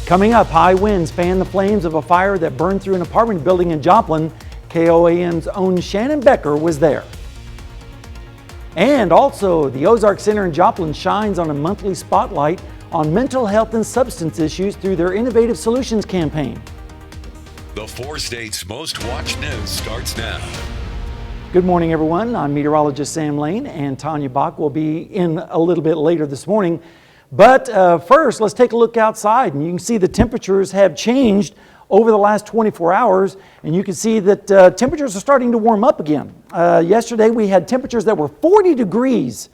Coming up, high winds fan the flames of a fire that burned through an apartment building in Joplin. KOAM's own Shannon Becker was there. And also, the Ozark Center in Joplin shines on a monthly spotlight on mental health and substance issues through their Innovative Solutions campaign. The 4 states' most watched news starts now. Good morning, everyone. I'm meteorologist Sam Lane, and Tanya Bach will be in a little bit later this morning. But first, let's take a look outside, and you can see the temperatures have changed over the last 24 hours, and you can see that temperatures are starting to warm up again. Yesterday, we had temperatures that were 40 degrees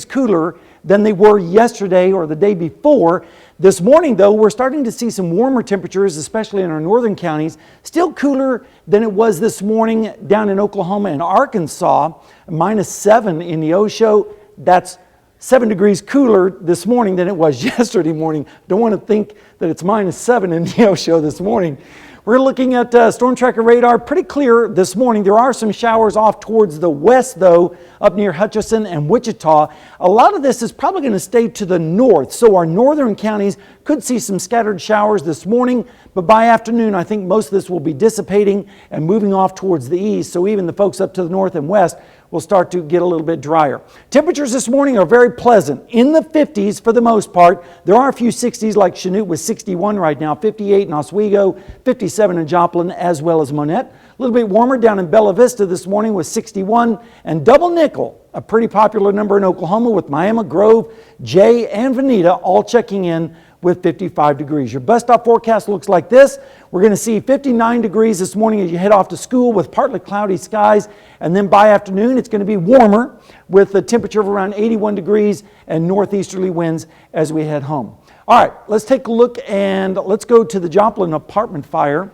cooler than they were yesterday or the day before. This morning, though, we're starting to see some warmer temperatures, especially in our northern counties. Still cooler than it was this morning down in Oklahoma and Arkansas, -7 in Neosho. That's 7 degrees cooler this morning than it was yesterday morning. Don't want to think that it's -7 in Neosho this morning. We're looking at storm tracker radar, pretty clear this morning. There are some showers off towards the west, though, up near Hutchinson and Wichita. A lot of this is probably going to stay to the north, so our northern counties could see some scattered showers this morning, but by afternoon, I think most of this will be dissipating and moving off towards the east, so even the folks up to the north and west will start to get a little bit drier. Temperatures this morning are very pleasant, in the 50s for the most part. There are a few 60s, like Chanute with 61 right now, 58 in Oswego, 57 in Joplin, as well as Monette. A little bit warmer down in Bella Vista this morning with 61, and Double Nickel, a pretty popular number in Oklahoma with Miami, Grove, Jay, and Veneta all checking in with 55 degrees. Your bus stop forecast looks like this. We're going to see 59 degrees this morning as you head off to school with partly cloudy skies. And then by afternoon, it's going to be warmer with a temperature of around 81 degrees and northeasterly winds as we head home. All right, let's take a look and let's go to the Joplin apartment fire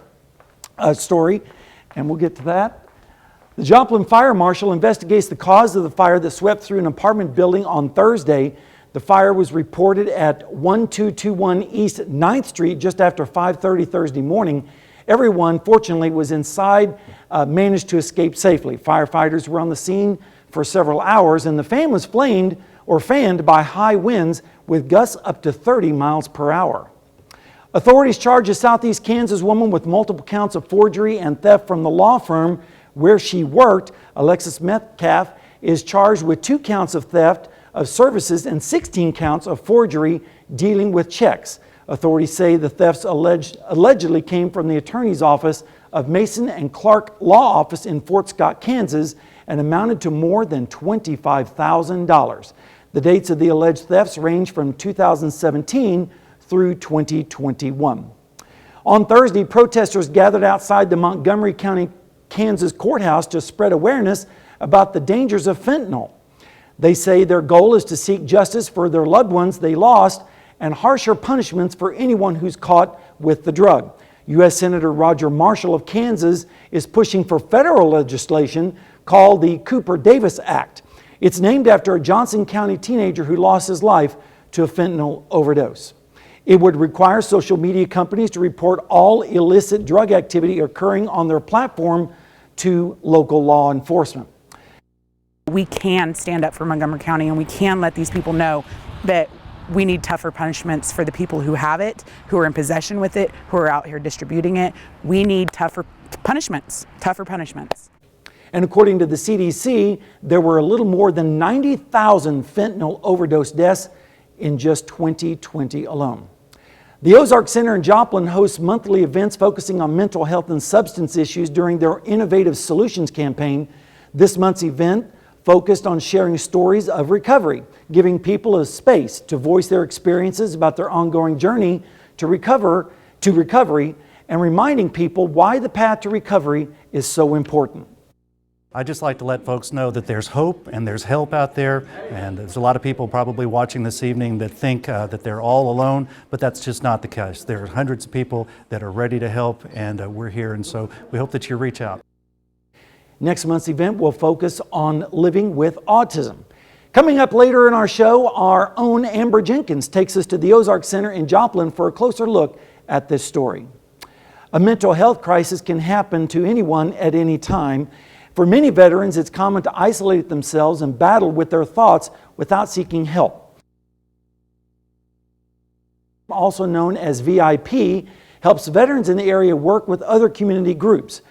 story, and we'll get to that. The Joplin Fire Marshal investigates the cause of the fire that swept through an apartment building on Thursday. The fire was reported at 1221 East 9th Street just after 5:30 Thursday morning. Everyone, fortunately, was inside, managed to escape safely. Firefighters were on the scene for several hours, and the fan was fanned by high winds with gusts up to 30 miles per hour. Authorities charge a Southeast Kansas woman with multiple counts of forgery and theft from the law firm where she worked. Alexis Metcalf is charged with 2 counts of theft of services and 16 counts of forgery dealing with checks. Authorities say the thefts allegedly came from the attorney's office of Mason and Clark Law Office in Fort Scott, Kansas, and amounted to more than $25,000. The dates of the alleged thefts range from 2017 through 2021. On Thursday, protesters gathered outside the Montgomery County, Kansas courthouse to spread awareness about the dangers of fentanyl. They say their goal is to seek justice for their loved ones they lost and harsher punishments for anyone who's caught with the drug. U.S. Senator Roger Marshall of Kansas is pushing for federal legislation called the Cooper-Davis Act. It's named after a Johnson County teenager who lost his life to a fentanyl overdose. It would require social media companies to report all illicit drug activity occurring on their platform to local law enforcement. We can stand up for Montgomery County, and we can let these people know that we need tougher punishments for the people who have it, who are in possession with it, who are out here distributing it. We need tougher punishments. And according to the CDC, there were a little more than 90,000 fentanyl overdose deaths in just 2020 alone. The Ozark Center in Joplin hosts monthly events focusing on mental health and substance issues during their Innovative Solutions campaign. This month's event focused on sharing stories of recovery, giving people a space to voice their experiences about their ongoing journey to recovery, and reminding people why the path to recovery is so important. I'd just like to let folks know that there's hope and there's help out there, and there's a lot of people probably watching this evening that think that they're all alone, but that's just not the case. There are hundreds of people that are ready to help, and we're here, and so we hope that you reach out. Next month's event will focus on living with autism. Coming up later in our show, our own Amber Jenkins takes us to the Ozark Center in Joplin for a closer look at this story. A mental health crisis can happen to anyone at any time. For many veterans, it's common to isolate themselves and battle with their thoughts without seeking help. also known as VIP, helps veterans in the area work with other community groups.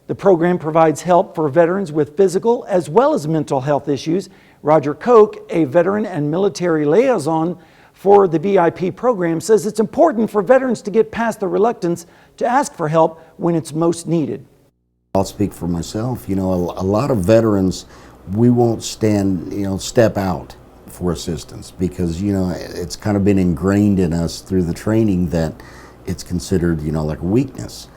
The program provides help for veterans with physical as well as mental health issues. Roger Koch, a veteran and military liaison for the VIP program, says it's important for veterans to get past the reluctance to ask for help when it's most needed. I'll speak for myself. You know, a lot of veterans, we won't step out for assistance because, you know, it's kind of been ingrained in us through the training that it's considered, you know, like a weakness.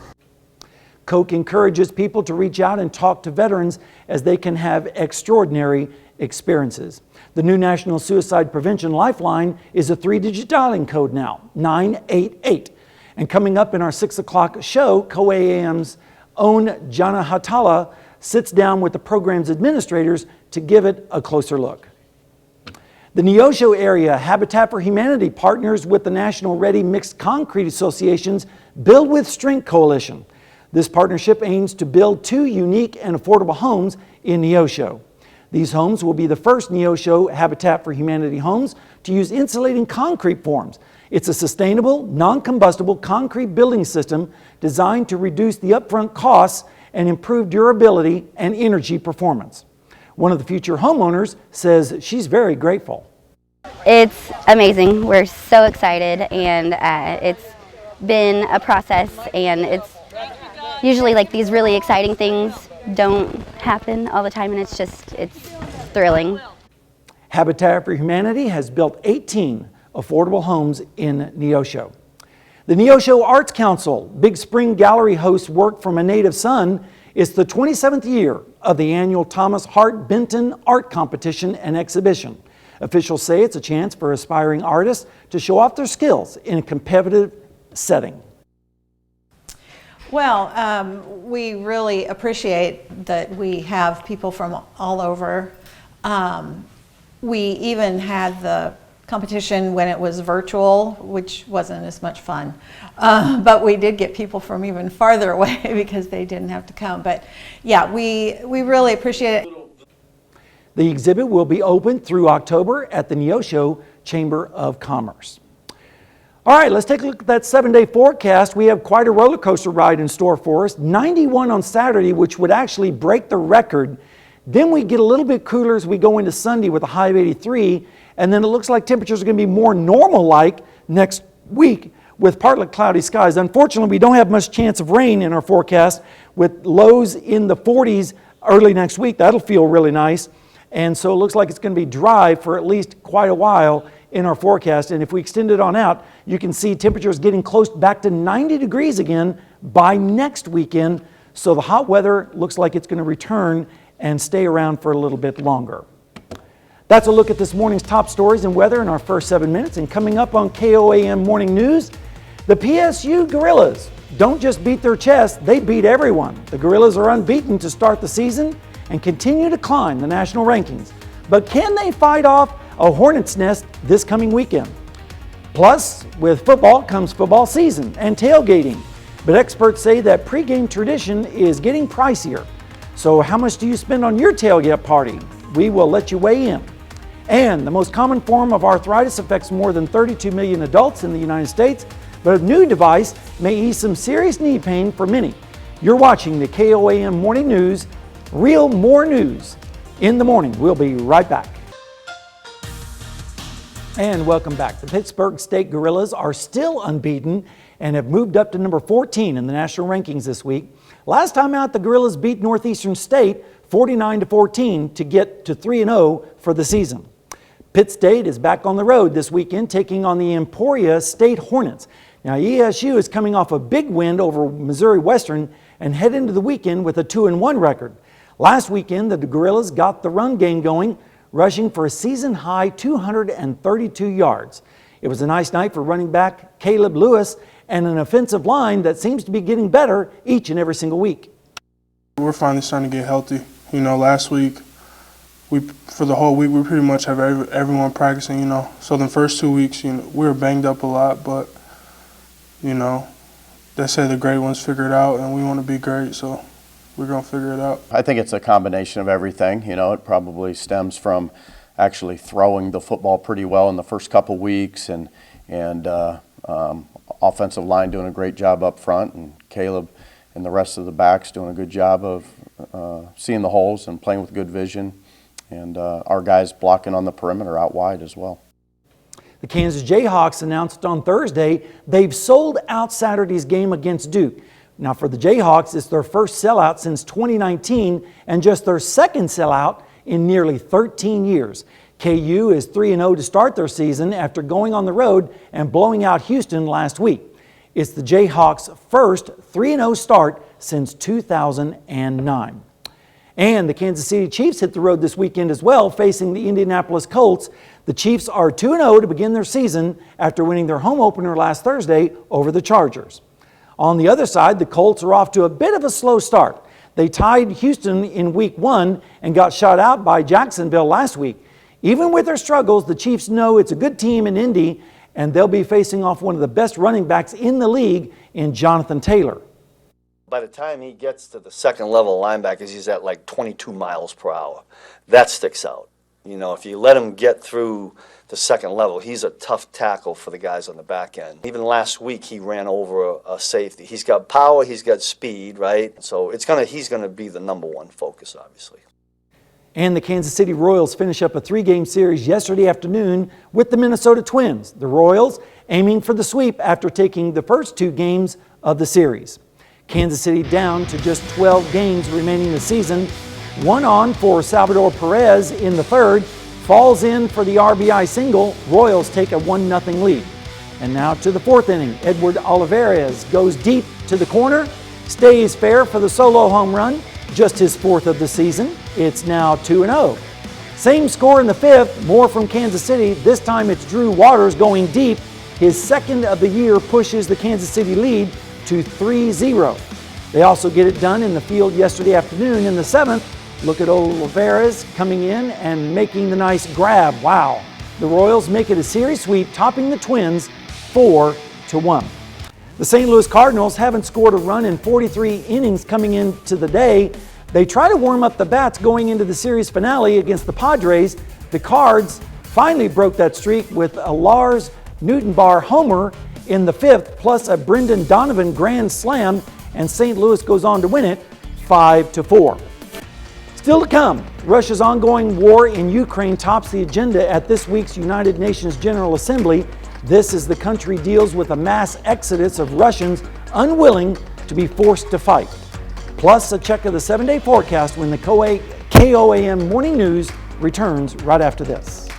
Koch encourages people to reach out and talk to veterans as they can have extraordinary experiences. The new National Suicide Prevention Lifeline is a 3-digit dialing code now, 988. And coming up in our 6 o'clock show, KOAM's own Jana Hatala sits down with the program's administrators to give it a closer look. The Neosho area Habitat for Humanity partners with the National Ready Mixed Concrete Association's Build with Strength Coalition. This partnership aims to build 2 unique and affordable homes in Neosho. These homes will be the first Neosho Habitat for Humanity homes to use insulating concrete forms. It's a sustainable, non-combustible concrete building system designed to reduce the upfront costs and improve durability and energy performance. One of the future homeowners says she's very grateful. It's amazing. We're so excited, and it's been a process, and it's usually like these really exciting things don't happen all the time, and it's thrilling. Habitat for Humanity has built 18 affordable homes in Neosho. The Neosho Arts Council Big Spring Gallery hosts work from a native son. It's the 27th year of the annual Thomas Hart Benton Art Competition and Exhibition. Officials say it's a chance for aspiring artists to show off their skills in a competitive setting. Well, we really appreciate that we have people from all over. We even had the competition when it was virtual, which wasn't as much fun. But we did get people from even farther away because they didn't have to come. But yeah, we really appreciate it. The exhibit will be open through October at the Neosho Chamber of Commerce. All right, let's take a look at that 7-day forecast. We have quite a roller coaster ride in store for us. 91 on Saturday, which would actually break the record. Then we get a little bit cooler as we go into Sunday with a high of 83. And then it looks like temperatures are going to be more normal-like next week with partly cloudy skies. Unfortunately, we don't have much chance of rain in our forecast with lows in the 40s early next week. That'll feel really nice. And so it looks like it's going to be dry for at least quite a while in our forecast. And if we extend it on out, you can see temperatures getting close back to 90 degrees again by next weekend. So the hot weather looks like it's going to return and stay around for a little bit longer. That's a look at this morning's top stories and weather in our first 7 minutes. And coming up on KOAM Morning News, the PSU Gorillas don't just beat their chest, they beat everyone. The Gorillas are unbeaten to start the season and continue to climb the national rankings. But can they fight off a hornet's nest this coming weekend? Plus, with football comes football season and tailgating. But experts say that pregame tradition is getting pricier. So how much do you spend on your tailgate party? We will let you weigh in. And the most common form of arthritis affects more than 32 million adults in the United States, but a new device may ease some serious knee pain for many. You're watching the KOAM Morning News, real more news in the morning. We'll be right back. And welcome back. The Pittsburgh State Gorillas are still unbeaten and have moved up to number 14 in the national rankings this week. Last time out, the Gorillas beat Northeastern State 49-14 to get to 3-0 for the season. Pitt State is back on the road this weekend, taking on the Emporia State Hornets. Now, ESU is coming off a big win over Missouri Western and head into the weekend with a 2-1 record. Last weekend, the Gorillas got the run game going, rushing for a season-high 232 yards. It was a nice night for running back Caleb Lewis and an offensive line that seems to be getting better each and every single week. We're finally starting to get healthy. You know, last week, for the whole week, we pretty much have everyone practicing, you know. So the first 2 weeks, you know, we were banged up a lot, but, you know, they say the great ones figure it out, and we want to be great, so we're going to figure it out. I think it's a combination of everything. You know, it probably stems from actually throwing the football pretty well in the first couple weeks and Offensive line doing a great job up front, and Caleb and the rest of the backs doing a good job of seeing the holes and playing with good vision, and our guys blocking on the perimeter out wide as well. The Kansas Jayhawks announced on Thursday they've sold out Saturday's game against Duke. Now for the Jayhawks, it's their first sellout since 2019 and just their second sellout in nearly 13 years. KU is 3-0 to start their season after going on the road and blowing out Houston last week. It's the Jayhawks' first 3-0 start since 2009. And the Kansas City Chiefs hit the road this weekend as well, facing the Indianapolis Colts. The Chiefs are 2-0 to begin their season after winning their home opener last Thursday over the Chargers. On the other side, the Colts are off to a bit of a slow start. They tied Houston in Week 1 and got shut out by Jacksonville last week. Even with their struggles, the Chiefs know it's a good team in Indy, and they'll be facing off one of the best running backs in the league in Jonathan Taylor. By the time he gets to the second level linebackers, he's at like 22 miles per hour. That sticks out. You know, if you let him get through the second level, he's a tough tackle for the guys on the back end. Even last week, he ran over a safety. He's got power, he's got speed, right? So he's gonna be the number one focus, obviously. And the Kansas City Royals finish up a 3-game series yesterday afternoon with the Minnesota Twins. The Royals aiming for the sweep after taking the first 2 games of the series. Kansas City down to just 12 games remaining the season. One on for Salvador Perez in the third, falls in for the RBI single. Royals take a 1-0 lead. And now to the 4th inning. Edward Olivares goes deep to the corner, stays fair for the solo home run, just his 4th of the season. It's now 2-0. Same score in the 5th, more from Kansas City. This time it's Drew Waters going deep. His 2nd of the year pushes the Kansas City lead to 3-0. They also get it done in the field yesterday afternoon in the 7th. Look at Olivares coming in and making the nice grab. Wow. The Royals make it a series sweep, topping the Twins 4-1. The St. Louis Cardinals haven't scored a run in 43 innings coming into the day. They try to warm up the bats going into the series finale against the Padres. The Cards finally broke that streak with a Lars Newtonbar homer in the 5th, plus a Brendan Donovan grand slam, and St. Louis goes on to win it 5-4. Still to come, Russia's ongoing war in Ukraine tops the agenda at this week's United Nations General Assembly. This as the country deals with a mass exodus of Russians unwilling to be forced to fight. Plus a check of the 7-day forecast when the KOAM Morning News returns right after this.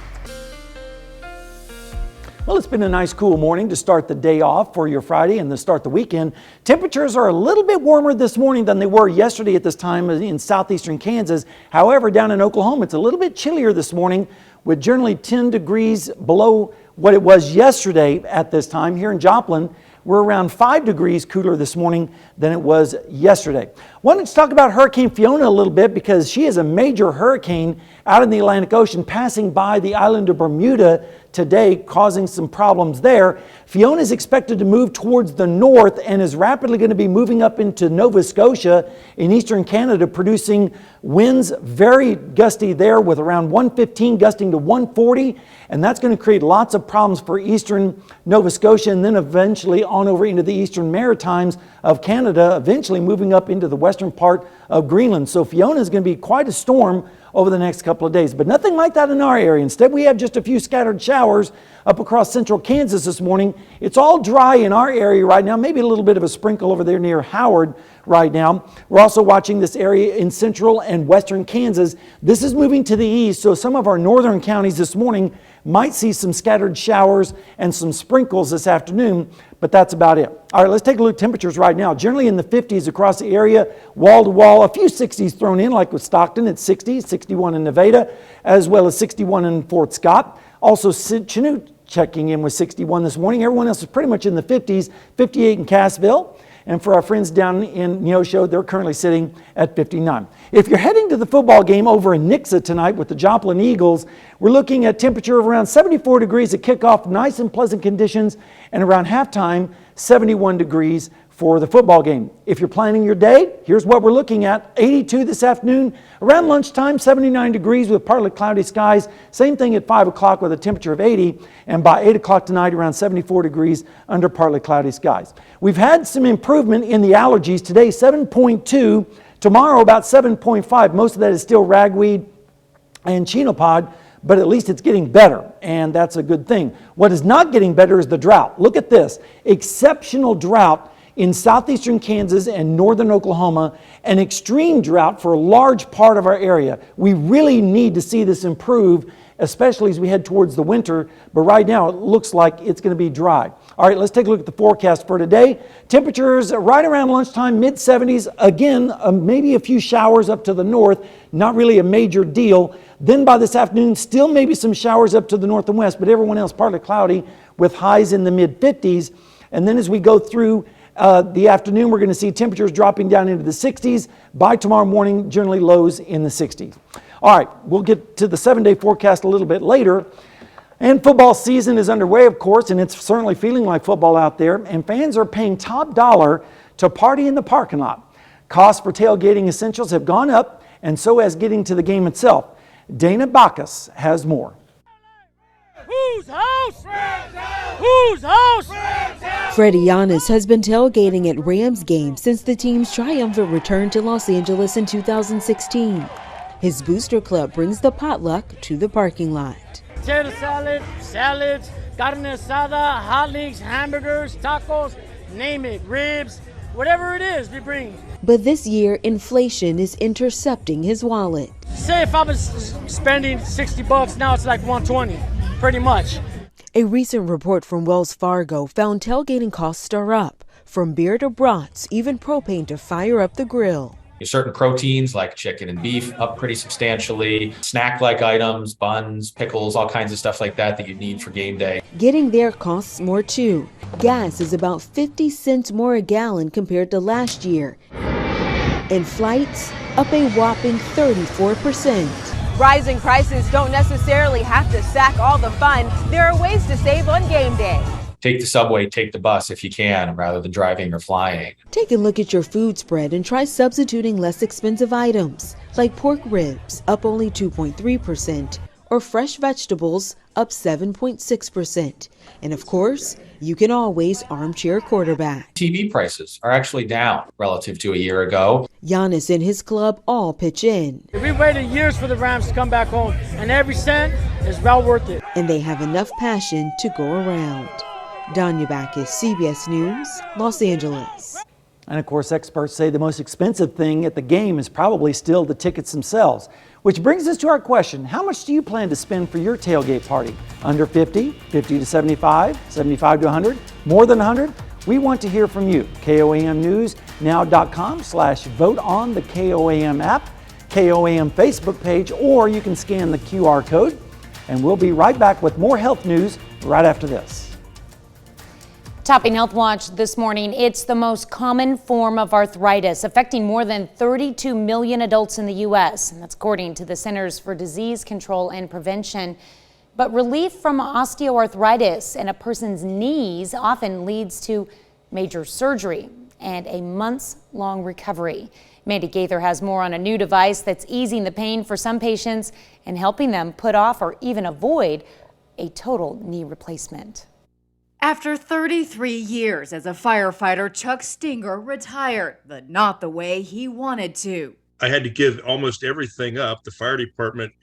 Well, it's been a nice cool morning to start the day off for your Friday and to start the weekend. Temperatures are a little bit warmer this morning than they were yesterday at this time in southeastern Kansas. However, down in Oklahoma, it's a little bit chillier this morning with generally 10 degrees below what it was yesterday at this time. Here in Joplin, we're around 5 degrees cooler this morning than it was yesterday. Wanted to talk about Hurricane Fiona a little bit because she is a major hurricane out in the Atlantic Ocean passing by the island of Bermuda today, causing some problems there. Fiona is expected to move towards the north and is rapidly going to be moving up into Nova Scotia in eastern Canada, producing winds very gusty there with around 115 gusting to 140, and that's going to create lots of problems for eastern Nova Scotia and then eventually on over into the eastern Maritimes of Canada, eventually moving up into the western part of Greenland. So Fiona is going to be quite a storm over the next couple of days, but nothing like that in our area. Instead, we have just a few scattered showers up across central Kansas this morning. It's all dry in our area right now, maybe a little bit of a sprinkle over there near Howard right now. We're also watching this area in central and western Kansas. This is moving to the east, so some of our northern counties this morning might see some scattered showers and some sprinkles this afternoon, but that's about it. All right, let's take a look at temperatures right now. Generally in the 50s across the area, wall to wall, a few 60s thrown in, like with Stockton at 60, 61 in Nevada, as well as 61 in Fort Scott. Also, Chanute checking in with 61 this morning. Everyone else is pretty much in the 50s, 58 in Cassville. And for our friends down in Neosho, they're currently sitting at 59. If you're heading to the football game over in Nixa tonight with the Joplin Eagles, we're looking at temperature of around 74 degrees at kickoff, nice and pleasant conditions, and around halftime, 71 degrees for the football game. If you're planning your day, here's what we're looking at. 82 this afternoon, around lunchtime, 79 degrees with partly cloudy skies. Same thing at 5 o'clock with a temperature of 80, and by 8 o'clock tonight, around 74 degrees under partly cloudy skies. We've had some improvement in the allergies today, 7.2. Tomorrow, about 7.5. Most of that is still ragweed and chenopod, but at least it's getting better, and that's a good thing. What is not getting better is the drought. Look at this. Exceptional drought in southeastern Kansas and northern Oklahoma, an extreme drought for a large part of our area. We really need to see this improve, especially as we head towards the winter, but right now it looks like it's going to be dry. All right, let's take a look at the forecast for today. Temperatures right around lunchtime, mid-70s. Again, maybe a few showers up to the north, not really a major deal. Then by this afternoon, still maybe some showers up to the north and west, but everyone else partly cloudy with highs in the mid-50s. And then as we go through the afternoon, we're going to see temperatures dropping down into the 60s. By tomorrow morning, generally lows in the 60s. All right, we'll get to the 7-day forecast a little bit later. And football season is underway, of course, and it's certainly feeling like football out there. And fans are paying top dollar to party in the parking lot. Costs for tailgating essentials have gone up, and so has getting to the game itself. Dana Bacchus has more. Whose house? Whose house? Freddie Giannis has been tailgating at Rams games since the team's triumphant return to Los Angeles in 2016. His booster club brings the potluck to the parking lot. Potato salad, salads, carne asada, hot links, hamburgers, tacos, name it, ribs, whatever it is, we bring. But this year, inflation is intercepting his wallet. Say if I was spending $60, now it's like $120, pretty much. A recent report from Wells Fargo found tailgating costs are up, from beer to brats, even propane to fire up the grill. Certain proteins like chicken and beef up pretty substantially, snack-like items, buns, pickles, all kinds of stuff like that you need for game day. Getting there costs more too. Gas is about 50 cents more a gallon compared to last year. And flights up a whopping 34%. Rising prices don't necessarily have to sack all the fun. There are ways to save on game day. Take the subway, take the bus if you can, rather than driving or flying. Take a look at your food spread and try substituting less expensive items, like pork ribs, up only 2.3%, or fresh vegetables, up 7.6%. And of course, you can always armchair quarterback. TV prices are actually down relative to a year ago. Giannis and his club all pitch in. We waited years for the Rams to come back home, and every cent is well worth it. And they have enough passion to go around. Danya Bacchus, CBS News, Los Angeles. And of course, experts say the most expensive thing at the game is probably still the tickets themselves. Which brings us to our question, how much do you plan to spend for your tailgate party? Under 50, 50 to 75, 75 to 100, more than 100? We want to hear from you. KOAMNewsNow.com/vote on the KOAM app, KOAM Facebook page, or you can scan the QR code. And we'll be right back with more health news right after this. Topping Health Watch this morning, it's the most common form of arthritis, affecting more than 32 million adults in the U.S., and that's according to the Centers for Disease Control and Prevention. But relief from osteoarthritis in a person's knees often leads to major surgery and a months-long recovery. Mandy Gaither has more on a new device that's easing the pain for some patients and helping them put off or even avoid a total knee replacement. After 33 years as a firefighter, Chuck Stinger retired, but not the way he wanted to. I had to give almost everything up. The fire department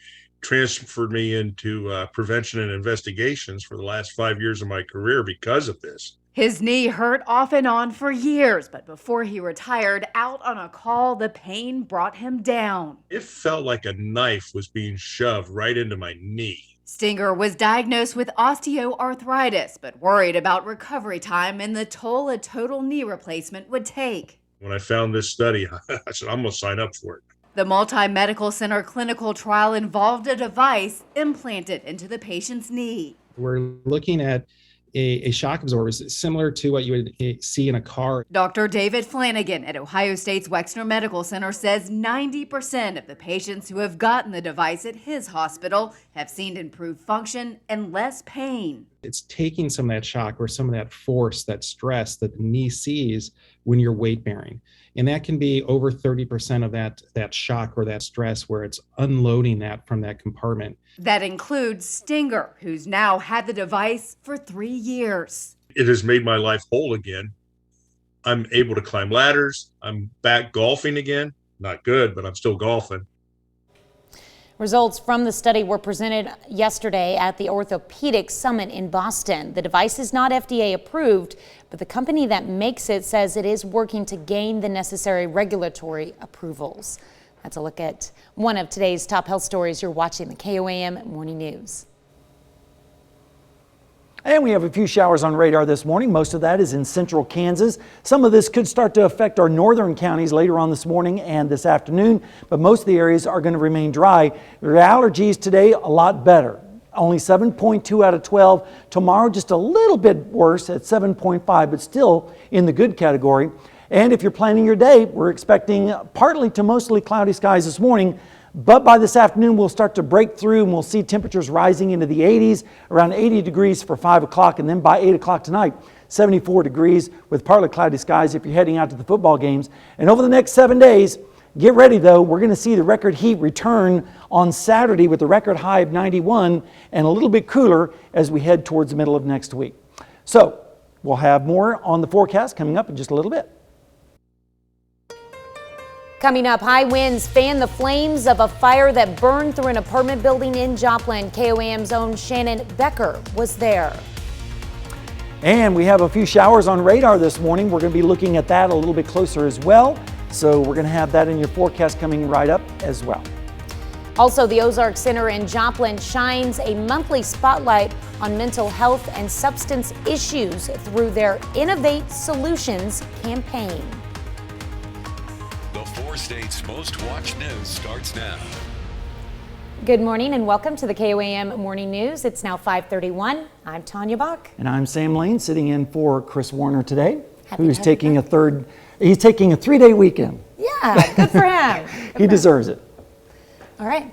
transferred me into prevention and investigations for the last 5 years of my career because of this. His knee hurt off and on for years, but before he retired, out on a call, the pain brought him down. It felt like a knife was being shoved right into my knee. Stinger was diagnosed with osteoarthritis, but worried about recovery time and the toll a total knee replacement would take. When I found this study, I said, I'm going to sign up for it. The multi-medical center clinical trial involved a device implanted into the patient's knee. We're looking at a shock absorber similar to what you would see in a car. Dr. David Flanagan at Ohio State's Wexner Medical Center says 90% of the patients who have gotten the device at his hospital have seen improved function and less pain. It's taking some of that shock or some of that force, that stress that the knee sees when you're weight bearing. And that can be over 30% of that shock or that stress where it's unloading that from that compartment. That includes Stinger, who's now had the device for 3 years. It has made my life whole again. I'm able to climb ladders. I'm back golfing again. Not good, but I'm still golfing. Results from the study were presented yesterday at the Orthopedic Summit in Boston. The device is not FDA approved, but the company that makes it says it is working to gain the necessary regulatory approvals. That's a look at one of today's top health stories. You're watching the KOAM Morning News. And we have a few showers on radar this morning. Most of that is in central Kansas. Some of this could start to affect our northern counties later on this morning and this afternoon, but most of the areas are going to remain dry. Your allergies today, a lot better. Only 7.2 out of 12. Tomorrow, just a little bit worse at 7.5, but still in the good category. And if you're planning your day, we're expecting partly to mostly cloudy skies this morning. But by this afternoon, we'll start to break through and we'll see temperatures rising into the 80s, around 80 degrees for 5 o'clock. And then by 8 o'clock tonight, 74 degrees with partly cloudy skies if you're heading out to the football games. And over the next 7 days, get ready though, we're going to see the record heat return on Saturday with a record high of 91 and a little bit cooler as we head towards the middle of next week. So we'll have more on the forecast coming up in just a little bit. Coming up, high winds fan the flames of a fire that burned through an apartment building in Joplin. KOAM's own Shannon Becker was there. And we have a few showers on radar this morning. We're going to be looking at that a little bit closer as well. So we're going to have that in your forecast coming right up as well. Also, the Ozark Center in Joplin shines a monthly spotlight on mental health and substance issues through their Innovate Solutions campaign. The 4 states' most watched news starts now. Good morning and welcome to the KOAM Morning News. It's now 5:31. I'm Tanya Bach. And I'm Sam Lane, sitting in for Chris Warner today, who's taking a 3-day weekend. Yeah, good for him. He deserves it. All right.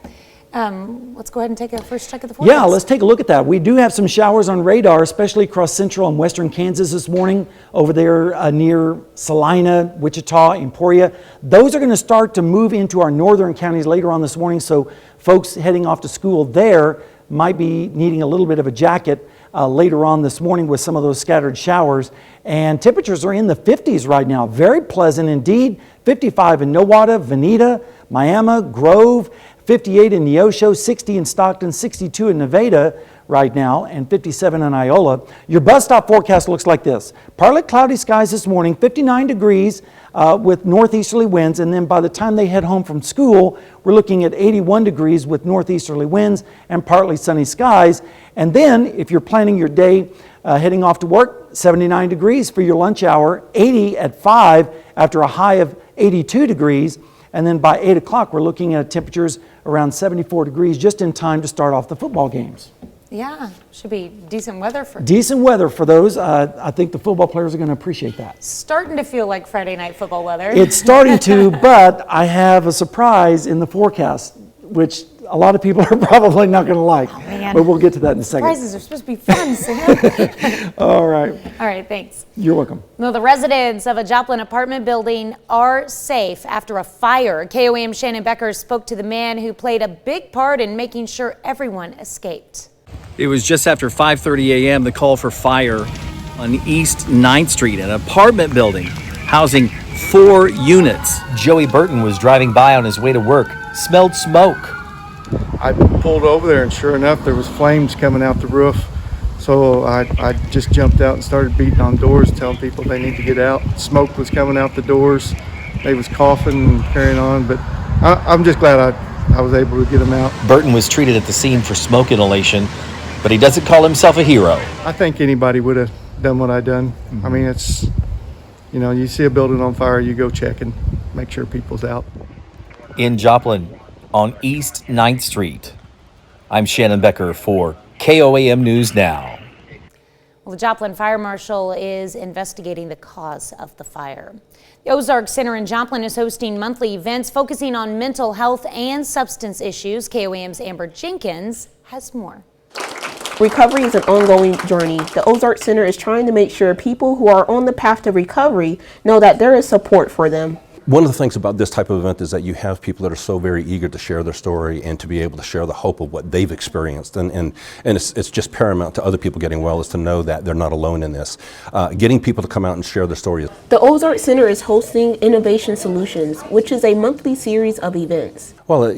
Let's go ahead and take a first check of the forecast. Yeah, let's take a look at that. We do have some showers on radar, especially across central and western Kansas this morning, over there near Salina, Wichita, Emporia. Those are going to start to move into our northern counties later on this morning, so folks heading off to school there might be needing a little bit of a jacket later on this morning with some of those scattered showers. And temperatures are in the 50s right now. Very pleasant indeed. 55 in Nowata, Veneta, Miami, Grove, 58 in Neosho, 60 in Stockton, 62 in Nevada right now, and 57 in Iola. Your bus stop forecast looks like this. Partly cloudy skies this morning, 59 degrees with northeasterly winds, and then by the time they head home from school, we're looking at 81 degrees with northeasterly winds and partly sunny skies. And then if you're planning your day heading off to work, 79 degrees for your lunch hour, 80 at 5 after a high of 82 degrees. And then by 8 o'clock, we're looking at temperatures around 74 degrees, just in time to start off the football games. Yeah, should be decent weather for Decent weather for those. I think the football players are going to appreciate that. Starting to feel like Friday night football weather. It's starting to, but I have a surprise in the forecast, which a lot of people are probably not going to like. Oh, man. But we'll get to that in a second. Surprises are supposed to be fun, Sam. All right. All right, thanks. You're welcome. No, the residents of a Joplin apartment building are safe after a fire. KOAM Shannon Becker spoke to the man who played a big part in making sure everyone escaped. It was just after 5:30 a.m. the call for fire on East 9th Street, an apartment building housing 4 units. Joey Burton was driving by on his way to work, smelled smoke. I pulled over there and sure enough there was flames coming out the roof. So I just jumped out and started beating on doors, telling people they need to get out. Smoke was coming out the doors. They was coughing and carrying on, but I'm just glad I was able to get them out. Burton was treated at the scene for smoke inhalation, but he doesn't call himself a hero. I think anybody would have done what I done. I mean, it's, you know, you see a building on fire, you go check and make sure people's out. In Joplin, on East 9th Street, I'm Shannon Becker for KOAM News Now. Well, the Joplin Fire Marshal is investigating the cause of the fire. The Ozark Center in Joplin is hosting monthly events focusing on mental health and substance issues. KOAM's Amber Jenkins has more. Recovery is an ongoing journey. The Ozark Center is trying to make sure people who are on the path to recovery know that there is support for them. One of the things about this type of event is that you have people that are so very eager to share their story and to be able to share the hope of what they've experienced. And it's just paramount to other people getting well is to know that they're not alone in this. Getting people to come out and share their stories. The Ozark Center is hosting Innovation Solutions, which is a monthly series of events. Well,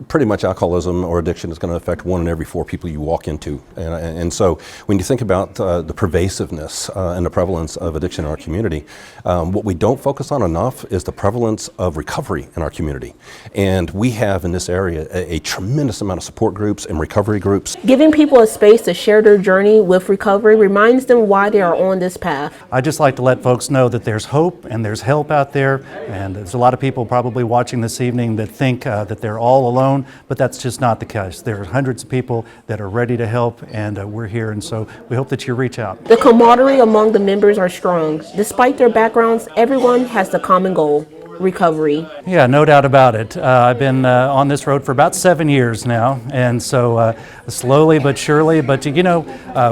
pretty much alcoholism or addiction is going to affect 1 in every 4 people you walk into. And so when you think about the pervasiveness and the prevalence of addiction in our community, what we don't focus on enough is the prevalence of recovery in our community. And we have in this area a tremendous amount of support groups and recovery groups. Giving people a space to share their journey with recovery reminds them why they are on this path. I'd just like to let folks know that there's hope and there's help out there, and there's a lot of people probably watching this evening that think that they're all alone, but that's just not the case. There are hundreds of people that are ready to help, and we're here, and so we hope that you reach out. The camaraderie among the members are strong. Despite their backgrounds, everyone has the common goal: recovery. Yeah, no doubt about it. I've been on this road for about 7 years now, and so slowly but surely, but you know,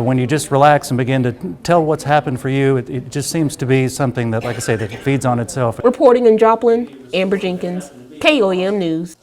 when you just relax and begin to tell what's happened for you, it just seems to be something that, like I say, that feeds on itself. Reporting in Joplin, Amber Jenkins, KOAM News.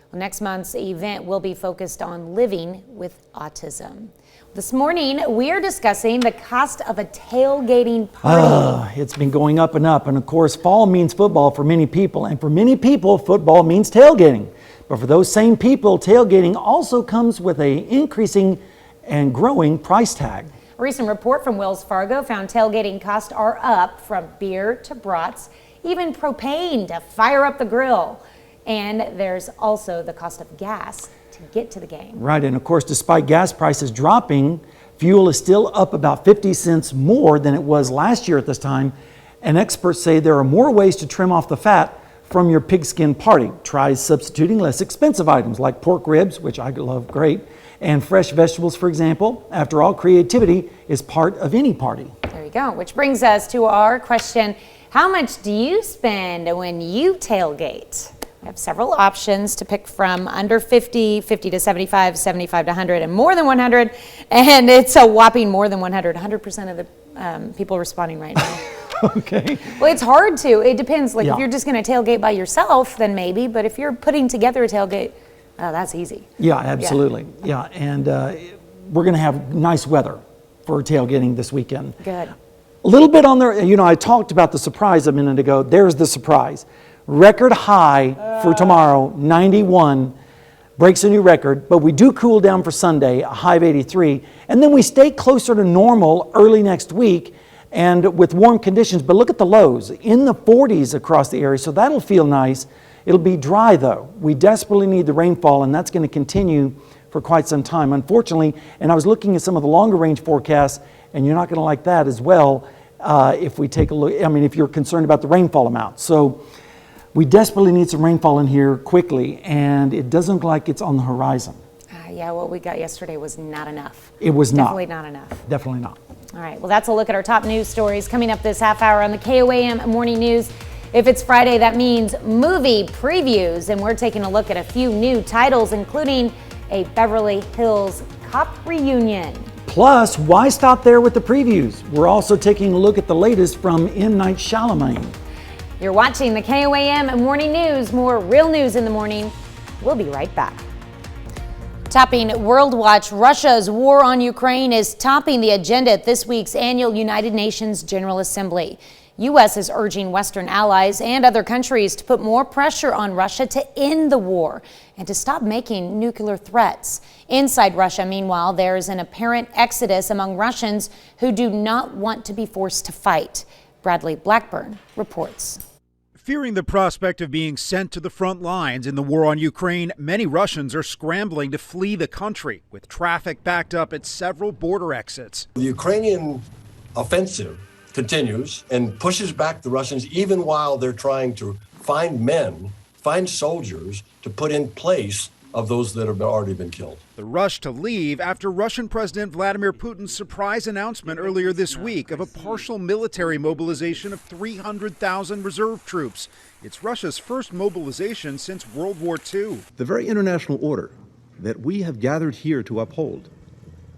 Well, next month's event will be focused on living with autism. This morning, we are discussing the cost of a tailgating party. It's been going up, and of course, fall means football for many people, and for many people, football means tailgating. But for those same people, tailgating also comes with an increasing and growing price tag. A recent report from Wells Fargo found tailgating costs are up, from beer to brats, even propane to fire up the grill. And there's also the cost of gas to get to the game. Right, and of course, despite gas prices dropping, fuel is still up about 50 cents more than it was last year at this time. And experts say there are more ways to trim off the fat from your pigskin party. Try substituting less expensive items like pork ribs, which I love great, and fresh vegetables, for example. After all, creativity is part of any party. There you go, which brings us to our question: how much do you spend when you tailgate? We have several options to pick from: under 50, 50 to 75, 75 to 100, and more than 100. And it's a whopping more than 100. 100% of the people responding right now. Okay. Well, it's hard to. It depends. Like, Yeah. if you're just going to tailgate by yourself, then maybe. But if you're putting together a tailgate, that's easy. Yeah, absolutely. Yeah, and we're going to have nice weather for tailgating this weekend. Good. A little bit on there, I talked about the surprise a minute ago. There's the surprise. Record high for tomorrow, 91, breaks a new record, but we do cool down for Sunday, a high of 83, and then we stay closer to normal early next week and with warm conditions. But look at the lows, in the 40s across the area, so that'll feel nice. It'll be dry though. We desperately need the rainfall, and that's going to continue for quite some time, unfortunately. And I was looking at some of the longer range forecasts, and you're not going to like that as well if we take a look. I mean, if you're concerned about the rainfall amount. So we desperately need some rainfall in here quickly, and it doesn't look like it's on the horizon. Yeah, what we got yesterday was not enough. It was Definitely not enough. Definitely not. All right, well, that's a look at our top news stories coming up this half hour on the KOAM Morning News. If it's Friday, that means movie previews, and we're taking a look at a few new titles, including a Beverly Hills Cop reunion. Plus, why stop there with the previews? We're also taking a look at the latest from M. Night Shyamalan. You're watching the KOAM Morning News. More real news in the morning. We'll be right back. Topping World Watch, Russia's war on Ukraine is topping the agenda at this week's annual United Nations General Assembly. U.S. is urging Western allies and other countries to put more pressure on Russia to end the war and to stop making nuclear threats. Inside Russia, meanwhile, there is an apparent exodus among Russians who do not want to be forced to fight. Bradley Blackburn reports. Fearing the prospect of being sent to the front lines in the war on Ukraine, many Russians are scrambling to flee the country, with traffic backed up at several border exits. The Ukrainian offensive continues and pushes back the Russians even while they're trying to find soldiers to put in place of those that have already been killed. The rush to leave after Russian President Vladimir Putin's surprise announcement earlier this week of a partial military mobilization of 300,000 reserve troops. It's Russia's first mobilization since World War II. The very international order that we have gathered here to uphold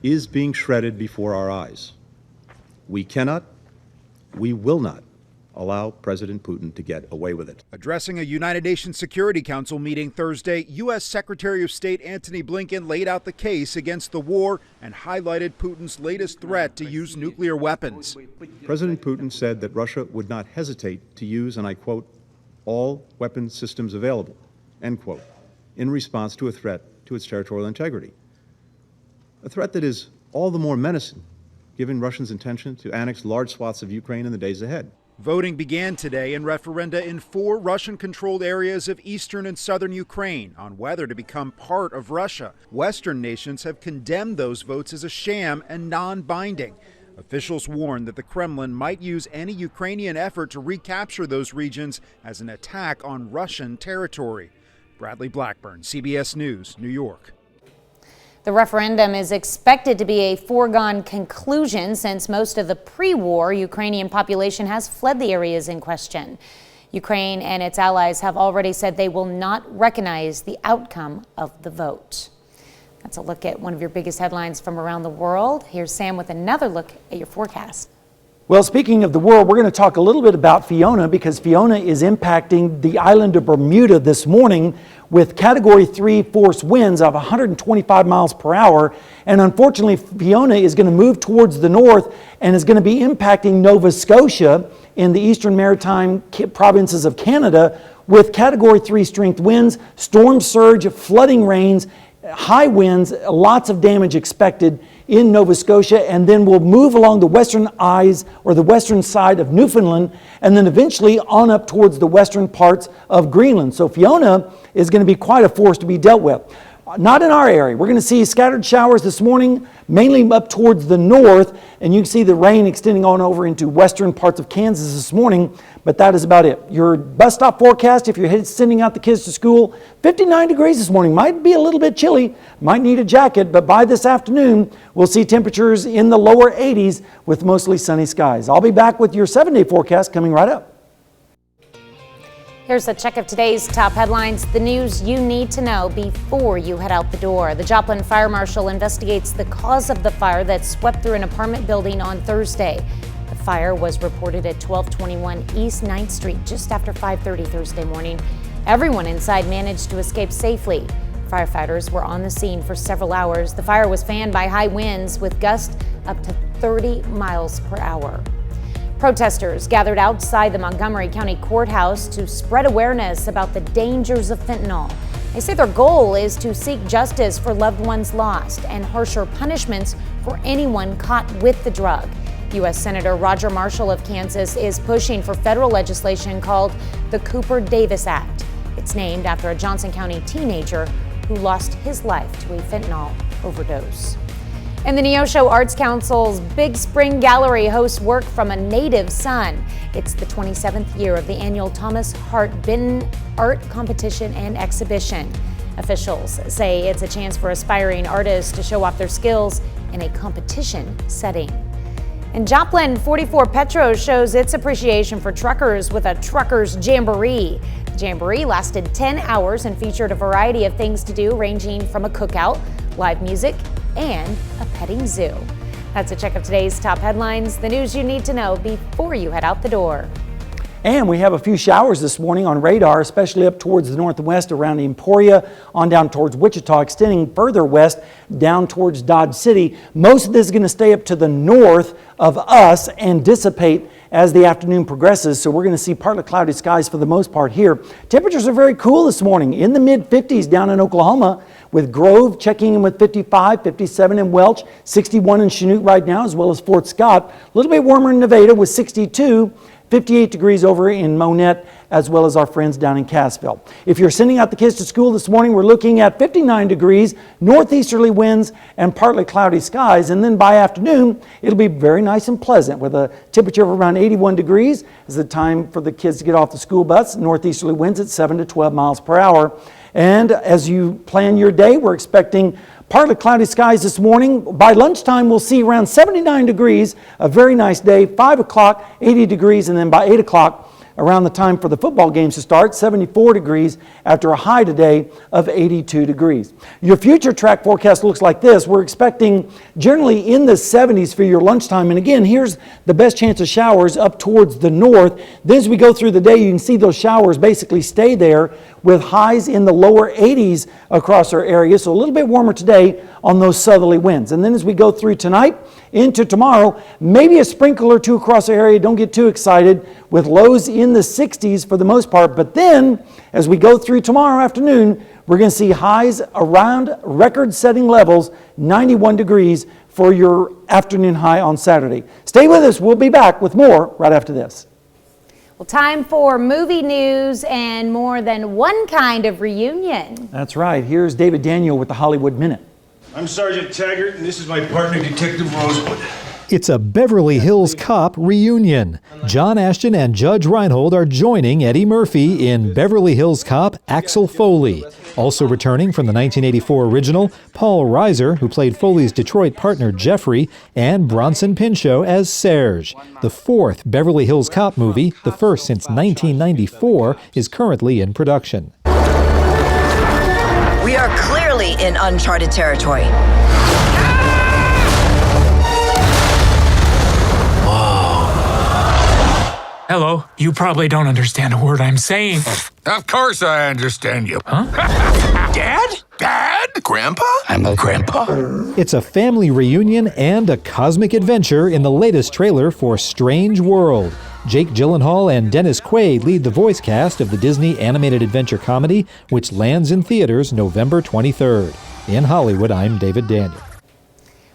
is being shredded before our eyes. We cannot, we will not allow President Putin to get away with it. Addressing a United Nations Security Council meeting Thursday, U.S. Secretary of State Antony Blinken laid out the case against the war and highlighted Putin's latest threat to use nuclear weapons. President Putin said that Russia would not hesitate to use, and I quote, all weapon systems available, end quote, in response to a threat to its territorial integrity. A threat that is all the more menacing given Russia's intention to annex large swaths of Ukraine in the days ahead. Voting began today in referenda in 4 Russian-controlled areas of eastern and southern Ukraine on whether to become part of Russia. Western nations have condemned those votes as a sham and non-binding. Officials warn that the Kremlin might use any Ukrainian effort to recapture those regions as an attack on Russian territory. Bradley Blackburn, CBS News, New York. The referendum is expected to be a foregone conclusion since most of the pre-war Ukrainian population has fled the areas in question. Ukraine and its allies have already said they will not recognize the outcome of the vote. That's a look at one of your biggest headlines from around the world. Here's Sam with another look at your forecast. Well, speaking of the world, we're going to talk a little bit about Fiona because Fiona is impacting the island of Bermuda this morning with Category 3 force winds of 125 miles per hour. And unfortunately, Fiona is going to move towards the north and is going to be impacting Nova Scotia in the eastern maritime provinces of Canada with Category 3 strength winds, storm surge, flooding rains, high winds, lots of damage expected in Nova Scotia, and then we'll move along the western eyes or the western side of Newfoundland and then eventually on up towards the western parts of Greenland. So Fiona is going to be quite a force to be dealt with. Not in our area. We're going to see scattered showers this morning, mainly up towards the north, and you can see the rain extending on over into western parts of Kansas this morning, but that is about it. Your bus stop forecast, if you're sending out the kids to school, 59 degrees this morning. Might be a little bit chilly, might need a jacket, but by this afternoon, we'll see temperatures in the lower 80s with mostly sunny skies. I'll be back with your 7-day forecast coming right up. Here's a check of today's top headlines, the news you need to know before you head out the door. The Joplin Fire Marshal investigates the cause of the fire that swept through an apartment building on Thursday. The fire was reported at 1221 East 9th Street just after 5:30 Thursday morning. Everyone inside managed to escape safely. Firefighters were on the scene for several hours. The fire was fanned by high winds with gusts up to 30 miles per hour. Protesters gathered outside the Montgomery County Courthouse to spread awareness about the dangers of fentanyl. They say their goal is to seek justice for loved ones lost and harsher punishments for anyone caught with the drug. U.S. Senator Roger Marshall of Kansas is pushing for federal legislation called the Cooper-Davis Act. It's named after a Johnson County teenager who lost his life to a fentanyl overdose. And the Neosho Arts Council's Big Spring Gallery hosts work from a native son. It's the 27th year of the annual Thomas Hart Benton Art Competition and Exhibition. Officials say it's a chance for aspiring artists to show off their skills in a competition setting. In Joplin, 44 Petro shows its appreciation for truckers with a Truckers Jamboree. The Jamboree lasted 10 hours and featured a variety of things to do, ranging from a cookout, live music, and a petting zoo. That's a check of today's top headlines, the news you need to know before you head out the door. And we have a few showers this morning on radar, especially up towards the northwest around Emporia, on down towards Wichita, extending further west down towards Dodge City. Most of this is going to stay up to the north of us and dissipate as the afternoon progresses. So we're going to see partly cloudy skies for the most part here. Temperatures are very cool this morning, in the mid-50s down in Oklahoma, with Grove checking in with 55, 57 in Welch, 61 in Chanute right now, as well as Fort Scott. A little bit warmer in Nevada with 62. 58 degrees over in Monette, as well as our friends down in Cassville. If you're sending out the kids to school this morning, we're looking at 59 degrees, northeasterly winds, and partly cloudy skies. And then by afternoon, it'll be very nice and pleasant with a temperature of around 81 degrees. It's the time for the kids to get off the school bus. Northeasterly winds at 7 to 12 miles per hour. And as you plan your day, we're expecting partly cloudy skies this morning. By lunchtime, we'll see around 79 degrees, a very nice day. 5 o'clock, 80 degrees, and then by 8 o'clock, around the time for the football games to start, 74 degrees after a high today of 82 degrees. Your future track forecast looks like this. We're expecting generally in the 70s for your lunchtime. And again, here's the best chance of showers up towards the north. Then as we go through the day, you can see those showers basically stay there with highs in the lower 80s across our area. So a little bit warmer today on those southerly winds. And then as we go through tonight into tomorrow, maybe a sprinkle or two across the area. Don't get too excited, with lows in the 60s for the most part. But then as we go through tomorrow afternoon, we're going to see highs around record-setting levels, 91 degrees for your afternoon high on Saturday. Stay with us. We'll be back with more right after this. Well, time for movie news and more than one kind of reunion. That's right. Here's David Daniel with the Hollywood Minute. I'm Sergeant Taggart, and this is my partner, Detective Rosewood. It's a Beverly Hills Cop reunion. John Ashton and Judge Reinhold are joining Eddie Murphy in Beverly Hills Cop Axel Foley. Also returning from the 1984 original, Paul Reiser, who played Foley's Detroit partner Jeffrey, and Bronson Pinchot as Serge. The fourth Beverly Hills Cop movie, the first since 1994, is currently in production. We are clearly in uncharted territory. Hello, you probably don't understand a word I'm saying. Of course I understand you. Huh? Dad? Dad? Grandpa? I'm a grandpa. It's a family reunion and a cosmic adventure in the latest trailer for Strange World. Jake Gyllenhaal and Dennis Quaid lead the voice cast of the Disney animated adventure comedy, which lands in theaters November 23rd. In Hollywood, I'm David Daniel.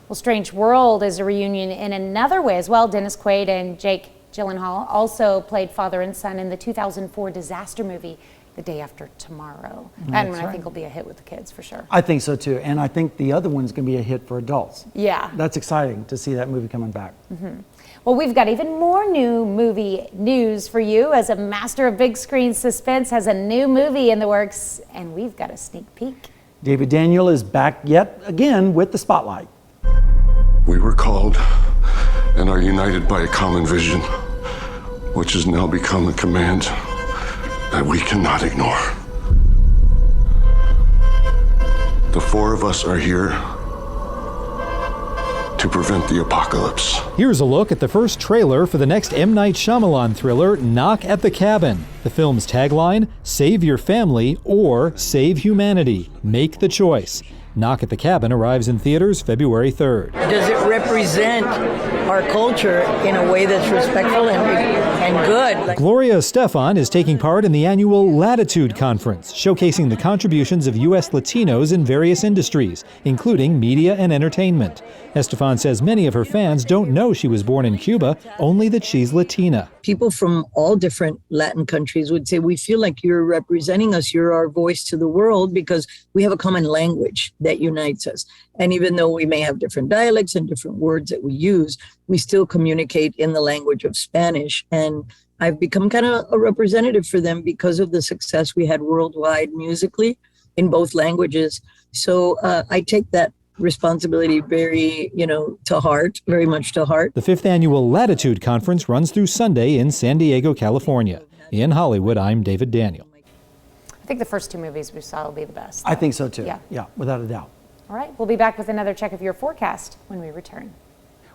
Well, Strange World is a reunion in another way as well. Dennis Quaid and Jake Gyllenhaal also played father and son in the 2004 disaster movie, The Day After Tomorrow. That one I think will be a hit with the kids for sure. I think so too. And I think the other one's going to be a hit for adults. Yeah. That's exciting to see that movie coming back. Mm-hmm. Well, we've got even more new movie news for you, as a master of big screen suspense has a new movie in the works, and we've got a sneak peek. David Daniel is back yet again with the spotlight. We were called and are united by a common vision, which has now become a command that we cannot ignore. The four of us are here to prevent the apocalypse. Here's a look at the first trailer for the next M. Night Shyamalan thriller, Knock at the Cabin. The film's tagline, Save Your Family or Save Humanity. Make the choice. Knock at the Cabin arrives in theaters February 3rd. Does it represent our culture in a way that's respectful and good? Gloria Estefan is taking part in the annual Latitude Conference, showcasing the contributions of U.S. Latinos in various industries, including media and entertainment. Estefan says many of her fans don't know she was born in Cuba, only that she's Latina. People from all different Latin countries would say, we feel like you're representing us, you're our voice to the world, because we have a common language that unites us. And even though we may have different dialects and different words that we use, we still communicate in the language of Spanish. And I've become kind of a representative for them because of the success we had worldwide musically in both languages. So I take that responsibility very, very much to heart. The 5th annual Latitude Conference runs through Sunday in San Diego, California. In Hollywood, I'm David Daniel. I think the first two movies we saw will be the best. I think so too. Yeah, without a doubt. All right, we'll be back with another check of your forecast when we return.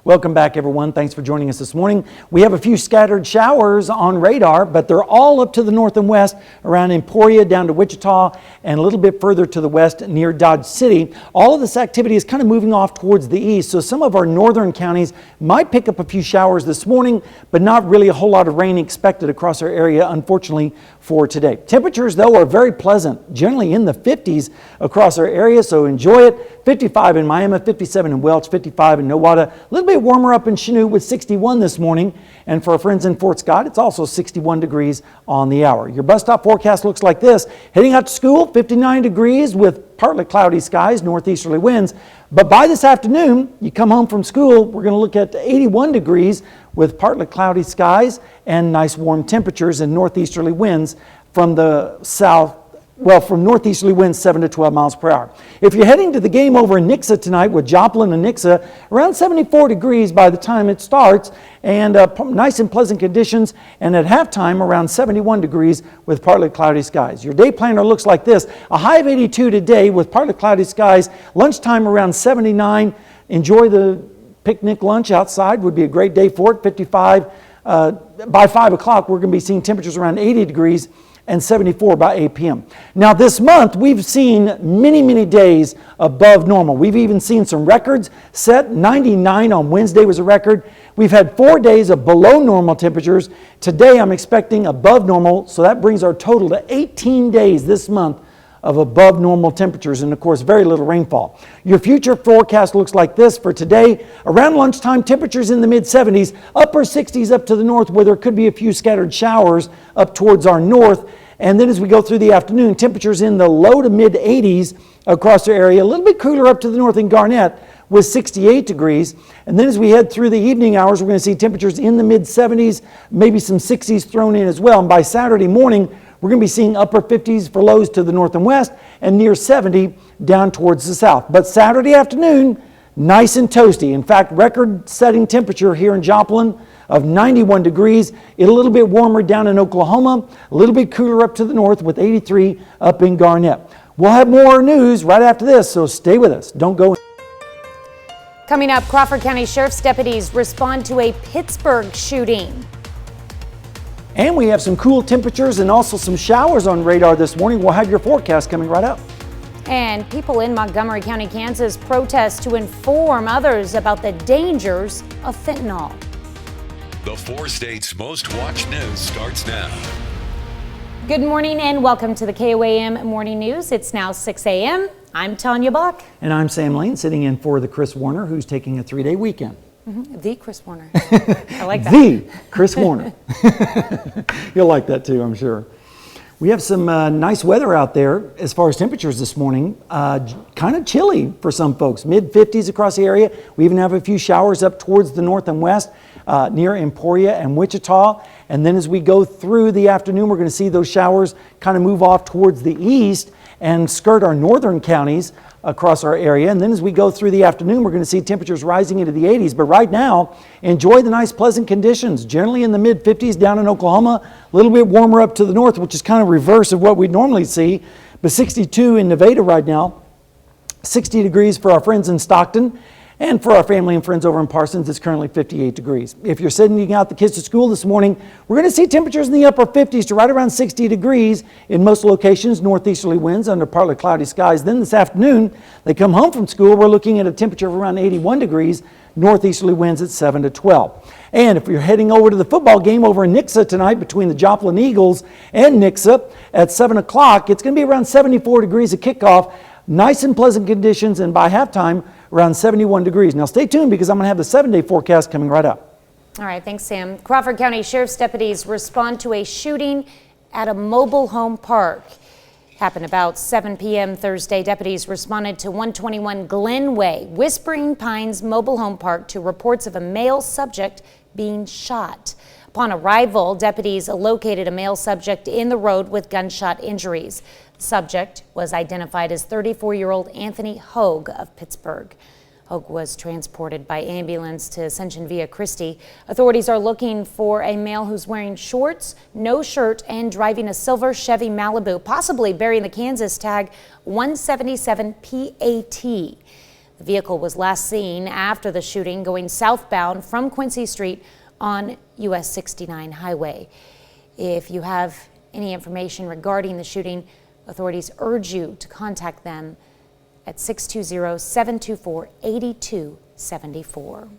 Welcome back, everyone. Thanks for joining us this morning. We have a few scattered showers on radar, but they're all up to the north and west around Emporia down to Wichita and a little bit further to the west near Dodge City. All of this activity is kind of moving off towards the east, so some of our northern counties might pick up a few showers this morning, but not really a whole lot of rain expected across our area, unfortunately, for today. Temperatures, though, are very pleasant, generally in the 50s across our area, so enjoy it. 55 in Miami, 57 in Welch, 55 in Nowata. A little bit warmer up in Chanute with 61 this morning. And for our friends in Fort Scott, it's also 61 degrees on the hour. Your bus stop forecast looks like this. Heading out to school, 59 degrees with partly cloudy skies, northeasterly winds. But by this afternoon, you come home from school, we're going to look at 81 degrees with partly cloudy skies and nice warm temperatures and northeasterly winds from the south from northeasterly winds 7 to 12 miles per hour. If you're heading to the game over in Nixa tonight with Joplin and Nixa, around 74 degrees by the time it starts, and nice and pleasant conditions, and at halftime around 71 degrees with partly cloudy skies. Your day planner looks like this: a high of 82 today with partly cloudy skies, lunchtime around 79. Enjoy the picnic lunch outside, would be a great day for it. 55 by 5 o'clock, we're going to be seeing temperatures around 80 degrees and 74 by 8 p.m. Now this month, we've seen many, many days above normal. We've even seen some records set. 99 on Wednesday was a record. We've had 4 days of below normal temperatures. Today, I'm expecting above normal, so that brings our total to 18 days this month of above normal temperatures, and of course very little rainfall. Your future forecast looks like this for today. Around lunchtime, temperatures in the mid-70s, upper 60s up to the north where there could be a few scattered showers up towards our north. And then as we go through the afternoon, temperatures in the low to mid-80s across our area, a little bit cooler up to the north in Garnett with 68 degrees. And then as we head through the evening hours, we're going to see temperatures in the mid-70s, maybe some 60s thrown in as well. And by Saturday morning, we're going to be seeing upper 50s for lows to the north and west and near 70 down towards the south. But Saturday afternoon, nice and toasty. In fact, record-setting temperature here in Joplin of 91 degrees. It's a little bit warmer down in Oklahoma, a little bit cooler up to the north with 83 up in Garnett. We'll have more news right after this, so stay with us. Don't go. Coming up, Crawford County Sheriff's deputies respond to a Pittsburgh shooting. And we have some cool temperatures and also some showers on radar this morning. We'll have your forecast coming right up. And people in Montgomery County, Kansas protest to inform others about the dangers of fentanyl. The 4 states' most watched news starts now. Good morning and welcome to the KOAM Morning News. It's now 6 a.m. I'm Tanya Bach. And I'm Sam Lane, sitting in for the Chris Warner, who's taking a 3-day weekend. The Chris Warner. I like that. The Chris Warner. You'll like that too, I'm sure. We have some nice weather out there as far as temperatures this morning. Kind of chilly for some folks. Mid-50s across the area. We even have a few showers up towards the north and west near Emporia and Wichita. And then as we go through the afternoon, we're going to see those showers kind of move off towards the east and skirt our northern counties across our area. And then as we go through the afternoon, we're going to see temperatures rising into the 80s. But right now, enjoy the nice pleasant conditions. Generally in the mid-50s down in Oklahoma, a little bit warmer up to the north, which is kind of reverse of what we normally see. But 62 in Nevada right now, 60 degrees for our friends in Stockton. And for our family and friends over in Parsons, it's currently 58 degrees. If you're sending out the kids to school this morning, we're going to see temperatures in the upper 50s to right around 60 degrees in most locations, northeasterly winds under partly cloudy skies. Then this afternoon, they come home from school, we're looking at a temperature of around 81 degrees, northeasterly winds at 7 to 12. And if you're heading over to the football game over in Nixa tonight between the Joplin Eagles and Nixa at 7 o'clock, it's going to be around 74 degrees at kickoff. Nice and pleasant conditions, and by halftime, around 71 degrees. Now stay tuned because I'm going to have the 7-day forecast coming right up. All right, thanks, Sam. Crawford County Sheriff's deputies respond to a shooting at a mobile home park. Happened about 7 p.m. Thursday. Deputies responded to 121 Glenway, Whispering Pines Mobile Home Park to reports of a male subject being shot. Upon arrival, deputies located a male subject in the road with gunshot injuries. The subject was identified as 34-year-old Anthony Hogue of Pittsburgh. Hogue was transported by ambulance to Ascension Via Christi. Authorities are looking for a male who's wearing shorts, no shirt, and driving a silver Chevy Malibu, possibly bearing the Kansas tag 177 PAT. The vehicle was last seen after the shooting going southbound from Quincy Street on US 69 highway. If you have any information regarding the shooting, authorities urge you to contact them at 620-724-8274.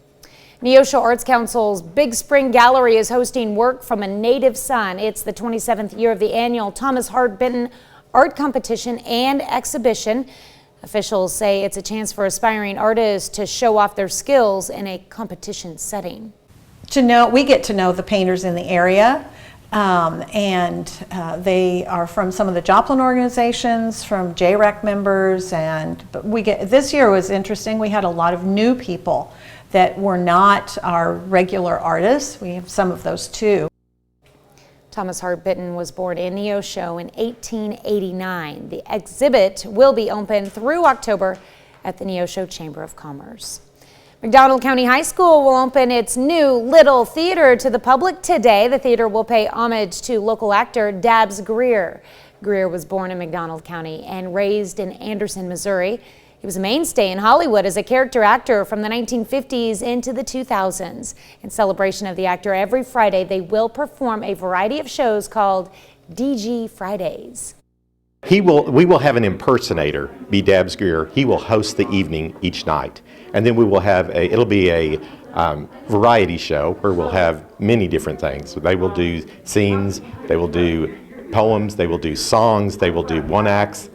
Neosho Arts Council's Big Spring Gallery is hosting work from a native son. It's the 27th year of the annual Thomas Hart Benton Art Competition and Exhibition. Officials say it's a chance for aspiring artists to show off their skills in a competition setting. We get to know the painters in the area. They are from some of the Joplin organizations, from JREC members, this year was interesting. We had a lot of new people that were not our regular artists. We have some of those too. Thomas Hart Benton was born in Neosho in 1889. The exhibit will be open through October at the Neosho Chamber of Commerce. McDonald County High School will open its new Little Theater to the public today. The theater will pay homage to local actor Dabbs Greer. Greer was born in McDonald County and raised in Anderson, Missouri. He was a mainstay in Hollywood as a character actor from the 1950s into the 2000s. In celebration of the actor, every Friday they will perform a variety of shows called DG Fridays. We will have an impersonator be Dabbs Greer. He will host the evening each night. And then we will have it'll be a variety show where we'll have many different things. So they will do scenes, they will do poems, they will do songs, they will do one acts.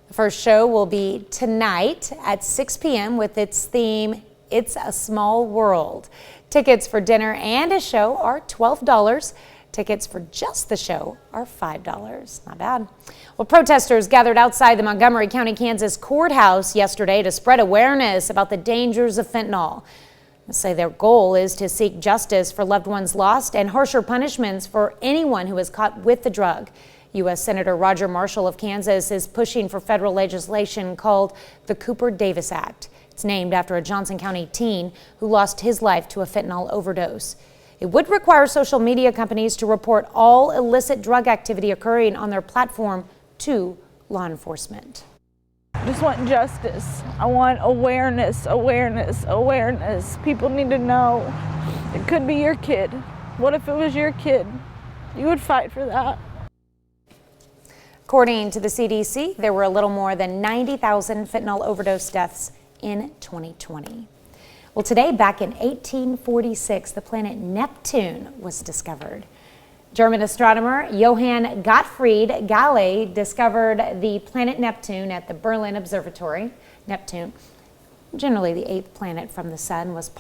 The first show will be tonight at 6 p.m. with its theme, It's a Small World. Tickets for dinner and a show are $12. Tickets for just the show are $5. Not bad. Well, protesters gathered outside the Montgomery County, Kansas courthouse yesterday to spread awareness about the dangers of fentanyl. They say their goal is to seek justice for loved ones lost and harsher punishments for anyone who is caught with the drug. U.S. Senator Roger Marshall of Kansas is pushing for federal legislation called the Cooper-Davis Act. It's named after a Johnson County teen who lost his life to a fentanyl overdose. It would require social media companies to report all illicit drug activity occurring on their platform to law enforcement. I just want justice. I want awareness, awareness, awareness. People need to know. It could be your kid. What if it was your kid? You would fight for that. According to the CDC, there were a little more than 90,000 fentanyl overdose deaths in 2020. Well, today, back in 1846, the planet Neptune was discovered. German astronomer Johann Gottfried Galle discovered the planet Neptune at the Berlin Observatory. Neptune, generally the eighth planet from the sun, was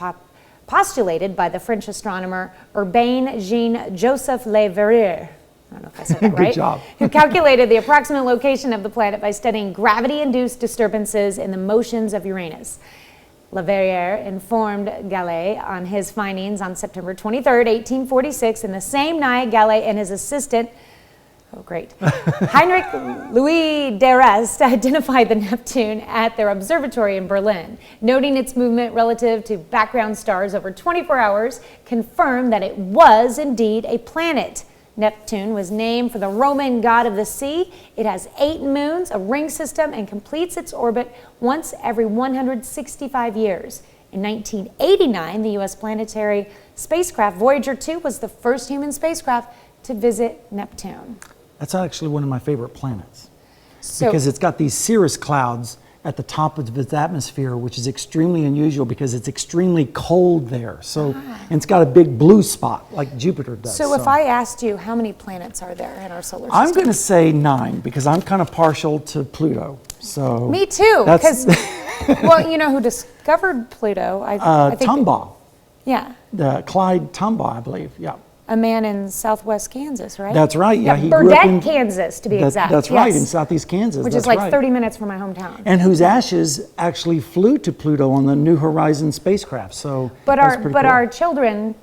postulated by the French astronomer Urbain Jean-Joseph Le Verrier. I don't know if I said that right. Good job. Who calculated the approximate location of the planet by studying gravity-induced disturbances in the motions of Uranus. Le Verrier informed Galle on his findings on September 23, 1846, and the same night, Galle and his assistant, Heinrich Louis d'Arrest, identified the Neptune at their observatory in Berlin. Noting its movement relative to background stars over 24 hours, confirmed that it was indeed a planet. Neptune was named for the Roman god of the sea. It has 8 moons, a ring system, and completes its orbit once every 165 years. In 1989, the U.S. planetary spacecraft Voyager 2 was the first human spacecraft to visit Neptune. That's actually one of my favorite planets because it's got these cirrus clouds at the top of its atmosphere, which is extremely unusual because it's extremely cold there. So, and it's got a big blue spot like Jupiter does. So if I asked you how many planets are there in our solar system? I'm going to say 9 because I'm kind of partial to Pluto. So me too. Because well, you know who discovered Pluto? I think Tombaugh. Yeah. Clyde Tombaugh, I believe. Yeah. A man in southwest Kansas, right? That's right. Yeah, he Burdett, grew up in Kansas, to be exact. That's right, in southeast Kansas. Which is like 30 minutes from my hometown. And whose ashes actually flew to Pluto on the New Horizons spacecraft. So, but our children,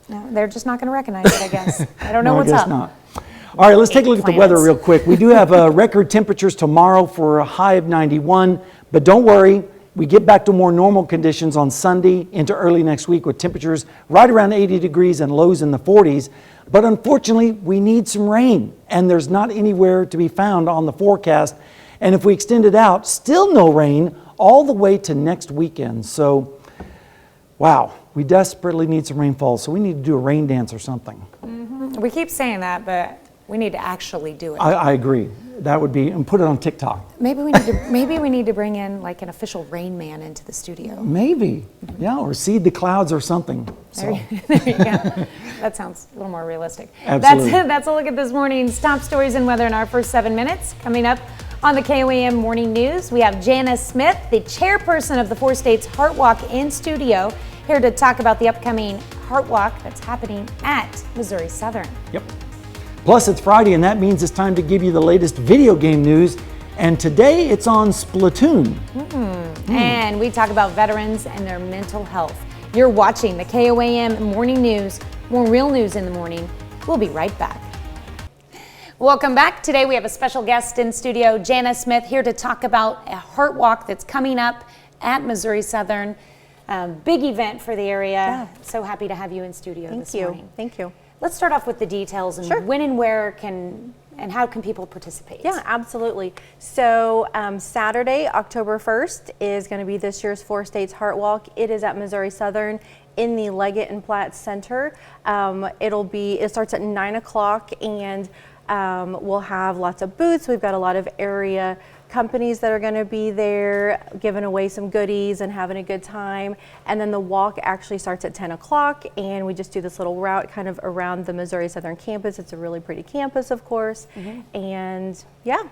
no, they're just not going to recognize it, I guess. I don't know what's up. Not. All right, let's take a look at the weather real quick. We do have record temperatures tomorrow for a high of 91, but don't worry. We get back to more normal conditions on Sunday into early next week with temperatures right around 80 degrees and lows in the 40s. But unfortunately, we need some rain, and there's not anywhere to be found on the forecast. And if we extend it out, still no rain all the way to next weekend. So, wow, we desperately need some rainfall. So we need to do a rain dance or something. Mm-hmm. We keep saying that, but we need to actually do it. I agree. That would be, and put it on TikTok. Maybe we need to bring in like an official rain man into the studio. Maybe, yeah, or seed the clouds or something. There you go. That sounds a little more realistic. Absolutely. That's a look at this morning's top stories and weather in our first 7 minutes. Coming up on the KOAM Morning News, we have Janice Smith, the chairperson of the 4 States Heart Walk, in studio, here to talk about the upcoming Heart Walk that's happening at Missouri Southern. Yep. Plus, it's Friday, and that means it's time to give you the latest video game news. And today, it's on Splatoon. And we talk about veterans and their mental health. You're watching the KOAM Morning News. More real news in the morning We'll be right back. Welcome back. Today we have a special guest in studio, Jana Smith, here to talk about a heart walk that's coming up at Missouri Southern. Big event for the area. Yeah. So happy to have you in studio this morning. Thank you. Let's start off with the details and when and where and how can people participate? Yeah, absolutely. So Saturday, October 1st is going to be this year's Four States Heart Walk. It is at Missouri Southern in the Leggett and Platt Center. It starts at 9 o'clock and we'll have lots of booths. We've got a lot of area companies that are going to be there giving away some goodies and having a good time. And then the walk actually starts at 10 o'clock and we just do this little route kind of around the Missouri Southern campus. It's a really pretty campus, of course. And yeah,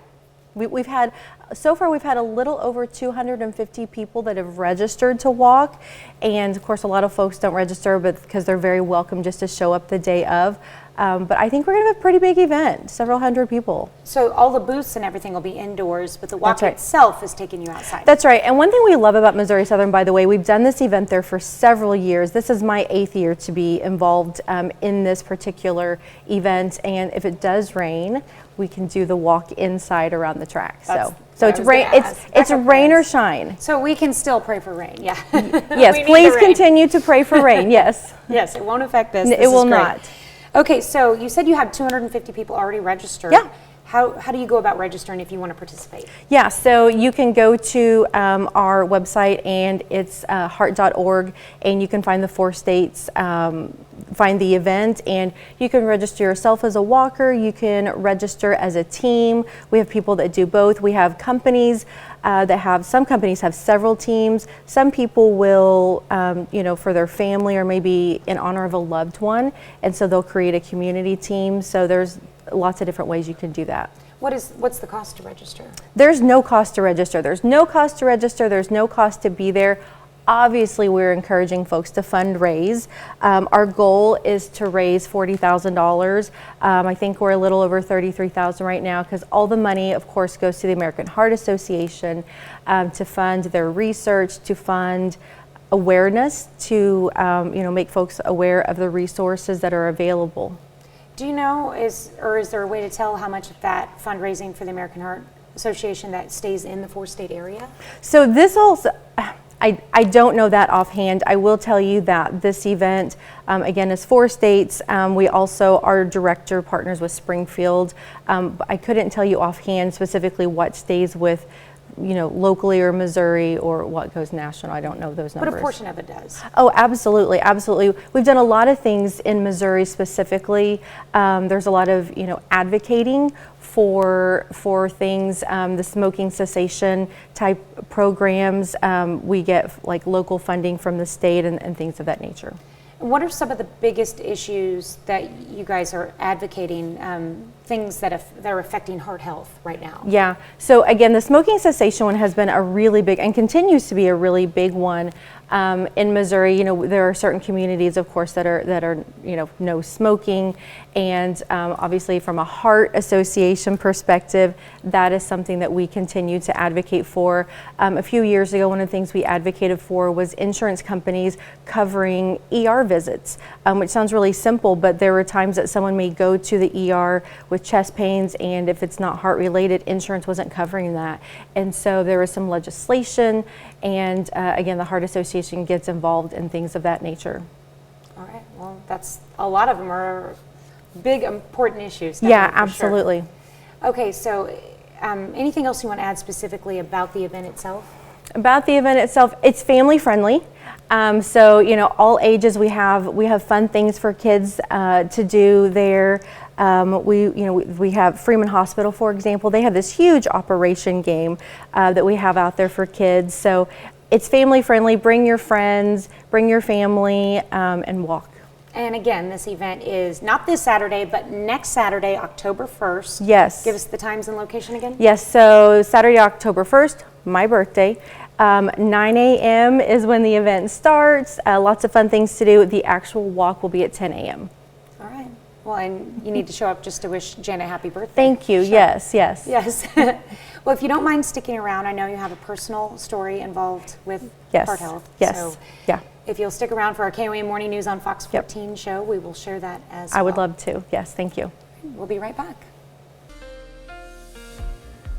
we've had a little over 250 people that have registered to walk. And of course, a lot of folks don't register because they're very welcome just to show up the day of. But I think we're going to have a pretty big event, several hundred people. So all the booths and everything will be indoors, but the walk itself is taking you outside. That's right. And one thing we love about Missouri Southern, by the way, we've done this event there for several years. This is my 8th year to be involved in this particular event. And if it does rain, we can do the walk inside around the track. So it's rain or shine. So we can still pray for rain. Yeah. Yes, please continue to pray for rain. Yes. Yes, it won't affect this. It will not. Okay, so you said you had 250 people already registered. Yeah. How do you go about registering if you want to participate? Yeah, so you can go to our website and it's heart.org and you can find the 4 states, find the event, and you can register yourself as a walker. You can register as a team. We have people that do both. We have companies some companies have several teams. Some people will, for their family or maybe in honor of a loved one, and so they'll create a community team. So there's lots of different ways you can do that. What's the cost to register? There's no cost to register. There's no cost to register. There's no cost to be there. Obviously, we're encouraging folks to fundraise. Our goal is to raise $40,000. I think we're a little over $33,000 right now because all the money, of course, goes to the American Heart Association to fund their research, to fund awareness, to make folks aware of the resources that are available. Do you know, is there a way to tell how much of that fundraising for the American Heart Association that stays in the 4-state area? So this also, I don't know that offhand. I will tell you that this event, again, is 4 states. We also, our director partners with Springfield. I couldn't tell you offhand specifically what stays with locally or Missouri or what goes national. I don't know those numbers. But a portion of it does. Oh, absolutely, absolutely. We've done a lot of things in Missouri specifically. There's a lot of advocating for things, the smoking cessation type programs. We get like local funding from the state and things of that nature. What are some of the biggest issues that you guys are advocating, things that are affecting heart health right now? Yeah, so again, the smoking cessation one has been a really big and continues to be a really big one. In Missouri, there are certain communities, of course, that are no smoking, and obviously from a heart association perspective, that is something that we continue to advocate for. A few years ago, one of the things we advocated for was insurance companies covering ER visits, which sounds really simple, but there were times that someone may go to the ER with chest pains, and if it's not heart related, insurance wasn't covering that. And so there was some legislation, and again, the Heart Association gets involved in things of that nature. All right, well, that's a lot of them are big, important issues. Yeah, absolutely. Sure. Okay, so anything else you want to add specifically about the event itself? About the event itself, it's family friendly. So all ages. We have fun things for kids to do there. We have Freeman Hospital, for example. They have this huge operation game that we have out there for kids. So it's family friendly. Bring your friends, bring your family, and walk. And again, this event is not this Saturday, but next Saturday, October 1st. Yes. Give us the times and location again. Yes, so Saturday, October 1st, my birthday. 9 a.m. is when the event starts. Lots of fun things to do. The actual walk will be at 10 a.m. All right. Well, and you need to show up just to wish Janet happy birthday. Thank you. Sure. Yes, yes. Yes. Well, if you don't mind sticking around, I know you have a personal story involved with heart health. Yes. So yeah. If you'll stick around for our KOAM Morning News on Fox 14 show, we will share that as well. I would love to. Yes, thank you. We'll be right back.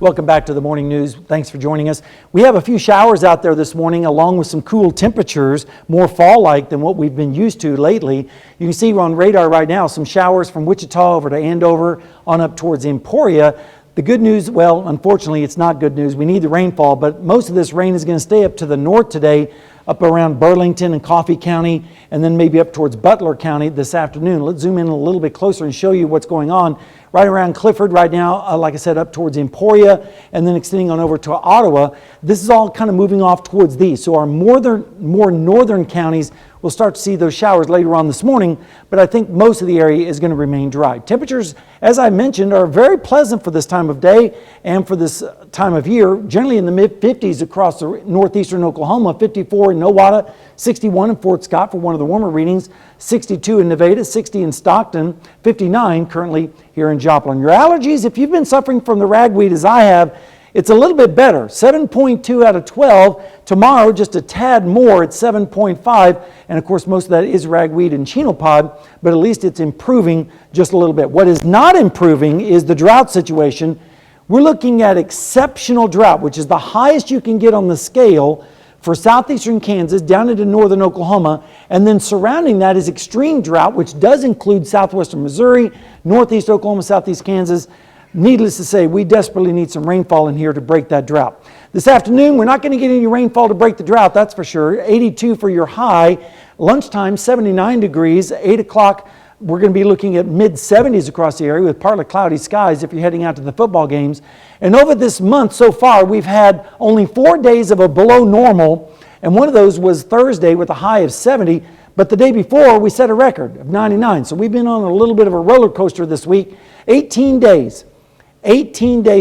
Welcome back to the Morning News. Thanks for joining us. We have a few showers out there this morning along with some cool temperatures, more fall-like than what we've been used to lately. You can see on radar right now some showers from Wichita over to Andover on up towards Emporia. The good news, well, unfortunately, it's not good news. We need the rainfall, but most of this rain is going to stay up to the north today, up around Burlington and Coffee County, and then maybe up towards Butler County this afternoon. Let's zoom in a little bit closer and show you what's going on. Right around Clifford right now, like I said, up towards Emporia, and then extending on over to Ottawa. This is all kind of moving off towards these. So our more northern counties will start to see those showers later on this morning, but I think most of the area is going to remain dry. Temperatures, as I mentioned, are very pleasant for this time of day and for this time of year, generally in the mid-50s across the northeastern Oklahoma, 54 in Nowata, 61 in Fort Scott for one of the warmer readings, 62 in Nevada, 60 in Stockton, 59 currently here in Joplin. Your allergies, if you've been suffering from the ragweed as I have, it's a little bit better, 7.2 out of 12. Tomorrow, just a tad more at 7.5. And of course, most of that is ragweed and chenopod, but at least it's improving just a little bit. What is not improving is the drought situation. We're looking at exceptional drought, which is the highest you can get on the scale for southeastern Kansas down into northern Oklahoma, and then surrounding that is extreme drought, which does include southwestern Missouri, northeast Oklahoma, southeast Kansas. Needless to say, we desperately need some rainfall in here to break that drought. This afternoon, we're not going to get any rainfall to break the drought, that's for sure. 82 for your high. Lunchtime, 79 degrees. 8 o'clock, we're going to be looking at mid-70s across the area with partly cloudy skies if you're heading out to the football games. And over this month so far, we've had only 4 days of a below normal, and one of those was Thursday with a high of 70. But the day before, we set a record of 99. So we've been on a little bit of a roller coaster this week. 18 days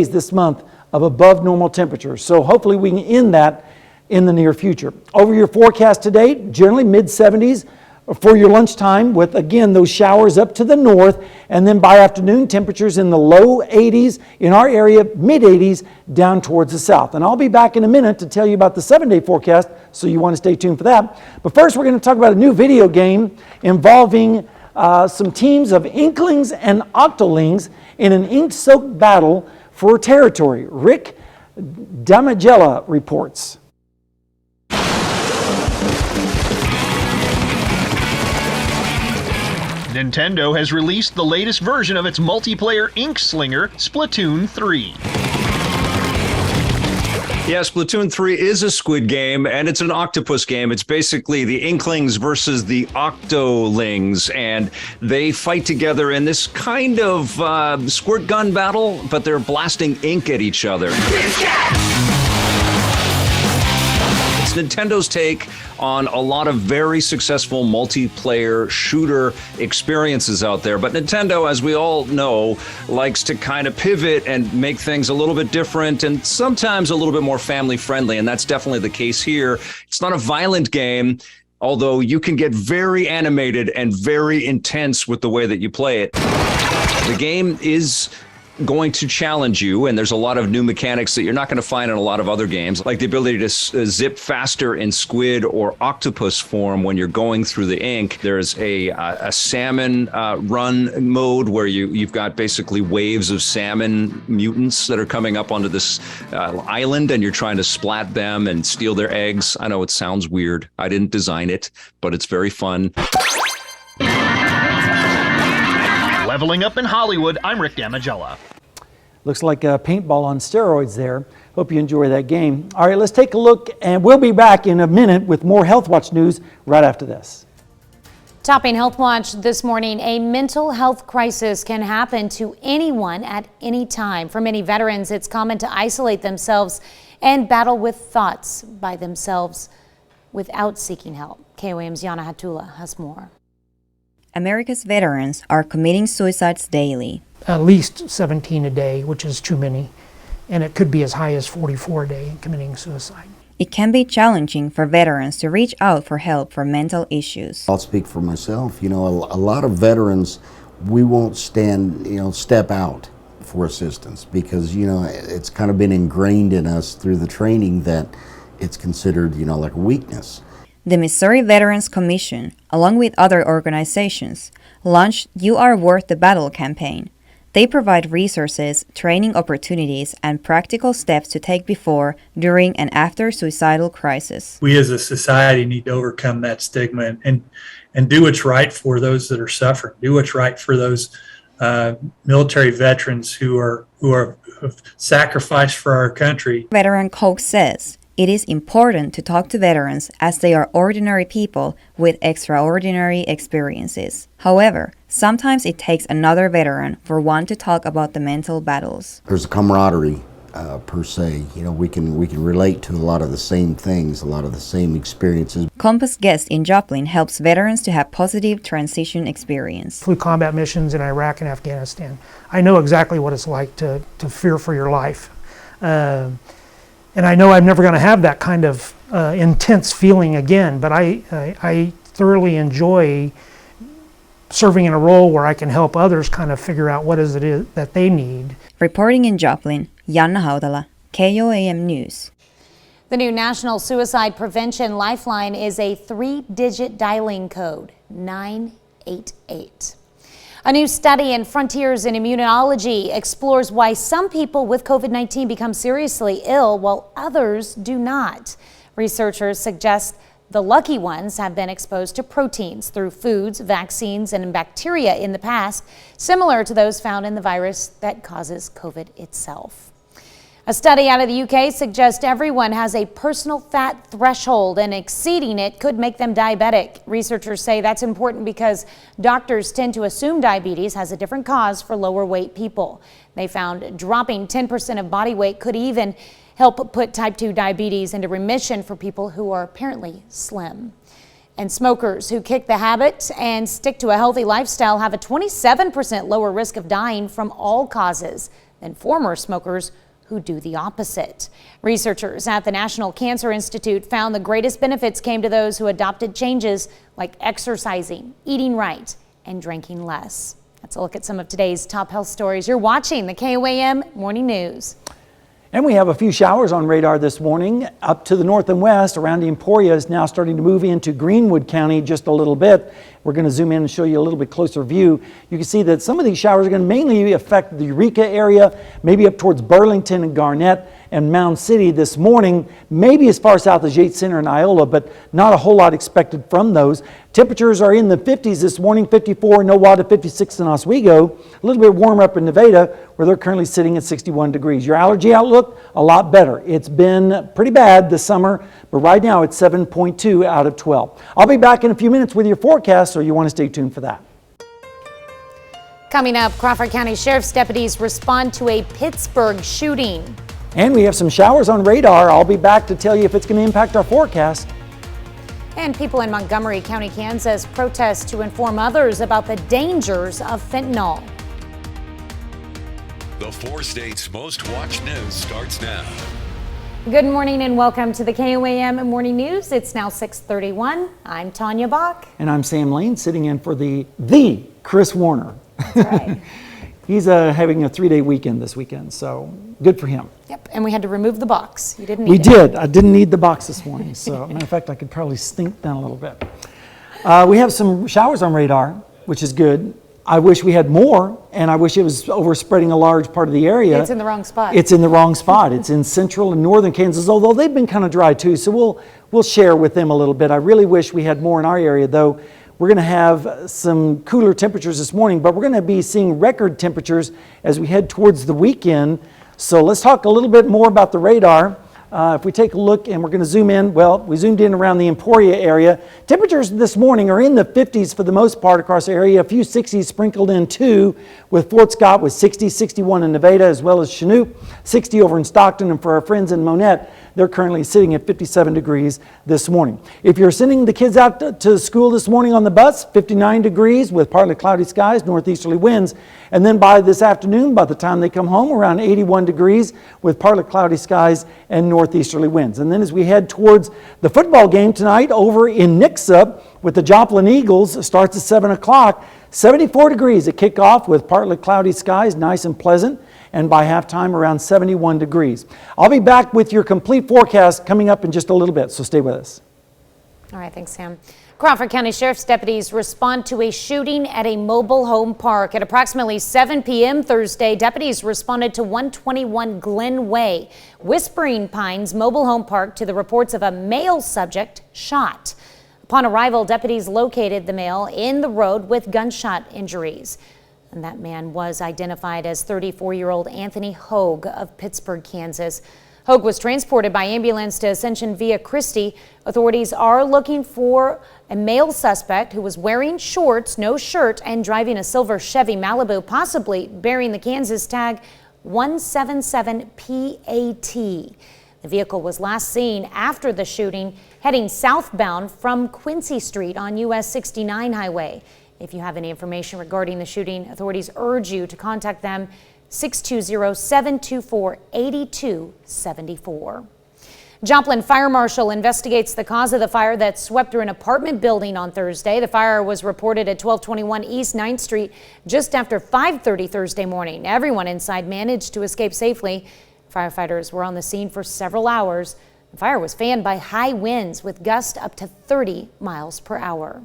this month of above normal temperatures. So hopefully we can end that in the near future. Over your forecast today, generally mid-70s for your lunchtime with, again, those showers up to the north. And then by afternoon, temperatures in the low 80s in our area, mid-80s down towards the south. And I'll be back in a minute to tell you about the 7-day forecast, so you want to stay tuned for that. But first, we're going to talk about a new video game involving some teams of Inklings and Octolings in an ink-soaked battle for territory. Rick Damagella reports. Nintendo has released the latest version of its multiplayer ink slinger, Splatoon 3. Yeah, Splatoon 3 is a squid game, and it's an octopus game. It's basically the Inklings versus the Octolings, and they fight together in this kind of squirt gun battle, but they're blasting ink at each other. It's Nintendo's take on a lot of very successful multiplayer shooter experiences out there. But Nintendo, as we all know, likes to kind of pivot and make things a little bit different and sometimes a little bit more family friendly. And that's definitely the case here. It's not a violent game, although you can get very animated and very intense with the way that you play it. The game is going to challenge you, and there's a lot of new mechanics that you're not going to find in a lot of other games, like the ability to zip faster in squid or octopus form when you're going through the ink. There's a salmon run mode where you've got basically waves of salmon mutants that are coming up onto this island, and you're trying to splat them and steal their eggs. I know it sounds weird. I didn't design it, but it's very fun. Leveling up in Hollywood, I'm Rick Damagella. Looks like a paintball on steroids there. Hope you enjoy that game. All right, let's take a look, and we'll be back in a minute with more Health Watch news right after this. Topping Health Watch this morning, a mental health crisis can happen to anyone at any time. For many veterans, it's common to isolate themselves and battle with thoughts by themselves without seeking help. KOAM's Yana Hatula has more. America's veterans are committing suicides daily. At least 17 a day, which is too many, and it could be as high as 44 a day committing suicide. It can be challenging for veterans to reach out for help for mental issues. I'll speak for myself. You know, a lot of veterans we won't step out for assistance because, it's kind of been ingrained in us through the training that it's considered, like a weakness. The Missouri Veterans Commission, along with other organizations, launched You Are Worth the Battle campaign. They provide resources, training opportunities, and practical steps to take before, during, and after suicidal crisis. We as a society need to overcome that stigma and do what's right for those that are suffering. Do what's right for those military veterans who have sacrificed for our country. Veteran Coke says it is important to talk to veterans as they are ordinary people with extraordinary experiences. However, sometimes it takes another veteran for one to talk about the mental battles. There's a camaraderie per se. We can relate to a lot of the same things, a lot of the same experiences. Compass Guest in Joplin helps veterans to have positive transition experience. Flew combat missions in Iraq and Afghanistan. I know exactly what it's like to fear for your life. And I know I'm never going to have that kind of intense feeling again, but I thoroughly enjoy serving in a role where I can help others kind of figure out what it is that they need. Reporting in Joplin, Janna Haudala, KOAM News. The new National Suicide Prevention Lifeline is a 3-digit dialing code, 988. A new study in Frontiers in Immunology explores why some people with COVID-19 become seriously ill while others do not. Researchers suggest the lucky ones have been exposed to proteins through foods, vaccines, and bacteria in the past, similar to those found in the virus that causes COVID itself. A study out of the UK suggests everyone has a personal fat threshold, and exceeding it could make them diabetic. Researchers say that's important because doctors tend to assume diabetes has a different cause for lower weight people. They found dropping 10% of body weight could even help put type 2 diabetes into remission for people who are apparently slim. And smokers who kick the habit and stick to a healthy lifestyle have a 27% lower risk of dying from all causes than former smokers who do the opposite. Researchers at the National Cancer Institute found the greatest benefits came to those who adopted changes like exercising, eating right, and drinking less. Let's look at some of today's top health stories. You're watching the KOAM Morning News. And we have a few showers on radar this morning. Up to the north and west around the Emporia is now starting to move into Greenwood County just a little bit. We're going to zoom in and show you a little bit closer view. You can see that some of these showers are going to mainly affect the Eureka area, maybe up towards Burlington and Garnett and Mound City this morning, maybe as far south as Yates Center and Iola, but not a whole lot expected from those. Temperatures are in the 50s this morning, 54 in Nowata, 56 in Oswego, a little bit warmer up in Nevada, where they're currently sitting at 61 degrees. Your allergy outlook, a lot better. It's been pretty bad this summer, but right now it's 7.2 out of 12. I'll be back in a few minutes with your forecast, so you want to stay tuned for that. Coming up, Crawford County Sheriff's deputies respond to a Pittsburgh shooting. And we have some showers on radar. I'll be back to tell you if it's going to impact our forecast. And people in Montgomery County, Kansas protest to inform others about the dangers of fentanyl. The 4 states' most watched news starts now. Good morning and welcome to the KOAM Morning News. It's now 6:31. I'm Tanya Bach. And I'm Sam Lane, sitting in for the Chris Warner. That's right. He's having a 3-day weekend this weekend, so good for him. Yep, and we had to remove the box. You didn't need We it. did. I didn't need the box this morning, so matter of fact, I could probably stink down a little bit. We have some showers on radar, which is good. I wish we had more, and I wish it was overspreading a large part of the area. It's in the wrong spot. It's in the wrong spot. It's in central and northern Kansas, although they've been kind of dry too, so we'll share with them a little bit. I really wish we had more in our area, though. We're going to have some cooler temperatures this morning, but we're going to be seeing record temperatures as we head towards the weekend. So let's talk a little bit more about the radar. If we take a look and we're going to zoom in, well, we zoomed in around the Emporia area. Temperatures this morning are in the 50s for the most part across the area. A few 60s sprinkled in too, with Fort Scott with 60, 61 in Nevada, as well as Chinook, 60 over in Stockton. And for our friends in Monette, they're currently sitting at 57 degrees this morning. If you're sending the kids out to school this morning on the bus, 59 degrees with partly cloudy skies, northeasterly winds. And then by this afternoon, by the time they come home, around 81 degrees with partly cloudy skies and northeasterly winds. And then as we head towards the football game tonight over in Nixa with the Joplin Eagles, starts at 7 o'clock. 74 degrees at kickoff with partly cloudy skies, nice and pleasant, and by halftime around 71 degrees. I'll be back with your complete forecast coming up in just a little bit, so stay with us. All right, thanks, Sam. Crawford County Sheriff's deputies respond to a shooting at a mobile home park. At approximately 7 p.m. Thursday, deputies responded to 121 Glen Way, Whispering Pines mobile home park, to the reports of a male subject shot. Upon arrival, deputies located the male in the road with gunshot injuries. And that man was identified as 34-year-old Anthony Hogue of Pittsburgh, Kansas. Hogue was transported by ambulance to Ascension Via Christi. Authorities are looking for a male suspect who was wearing shorts, no shirt, and driving a silver Chevy Malibu, possibly bearing the Kansas tag 177PAT. The vehicle was last seen after the shooting heading southbound from Quincy Street on US 69 highway. If you have any information regarding the shooting, authorities urge you to contact them 620-724-8274. Joplin Fire Marshal investigates the cause of the fire that swept through an apartment building on Thursday. The fire was reported at 1221 East 9th Street just after 5:30 Thursday morning. Everyone inside managed to escape safely. Firefighters were on the scene for several hours. The fire was fanned by high winds with gusts up to 30 miles per hour.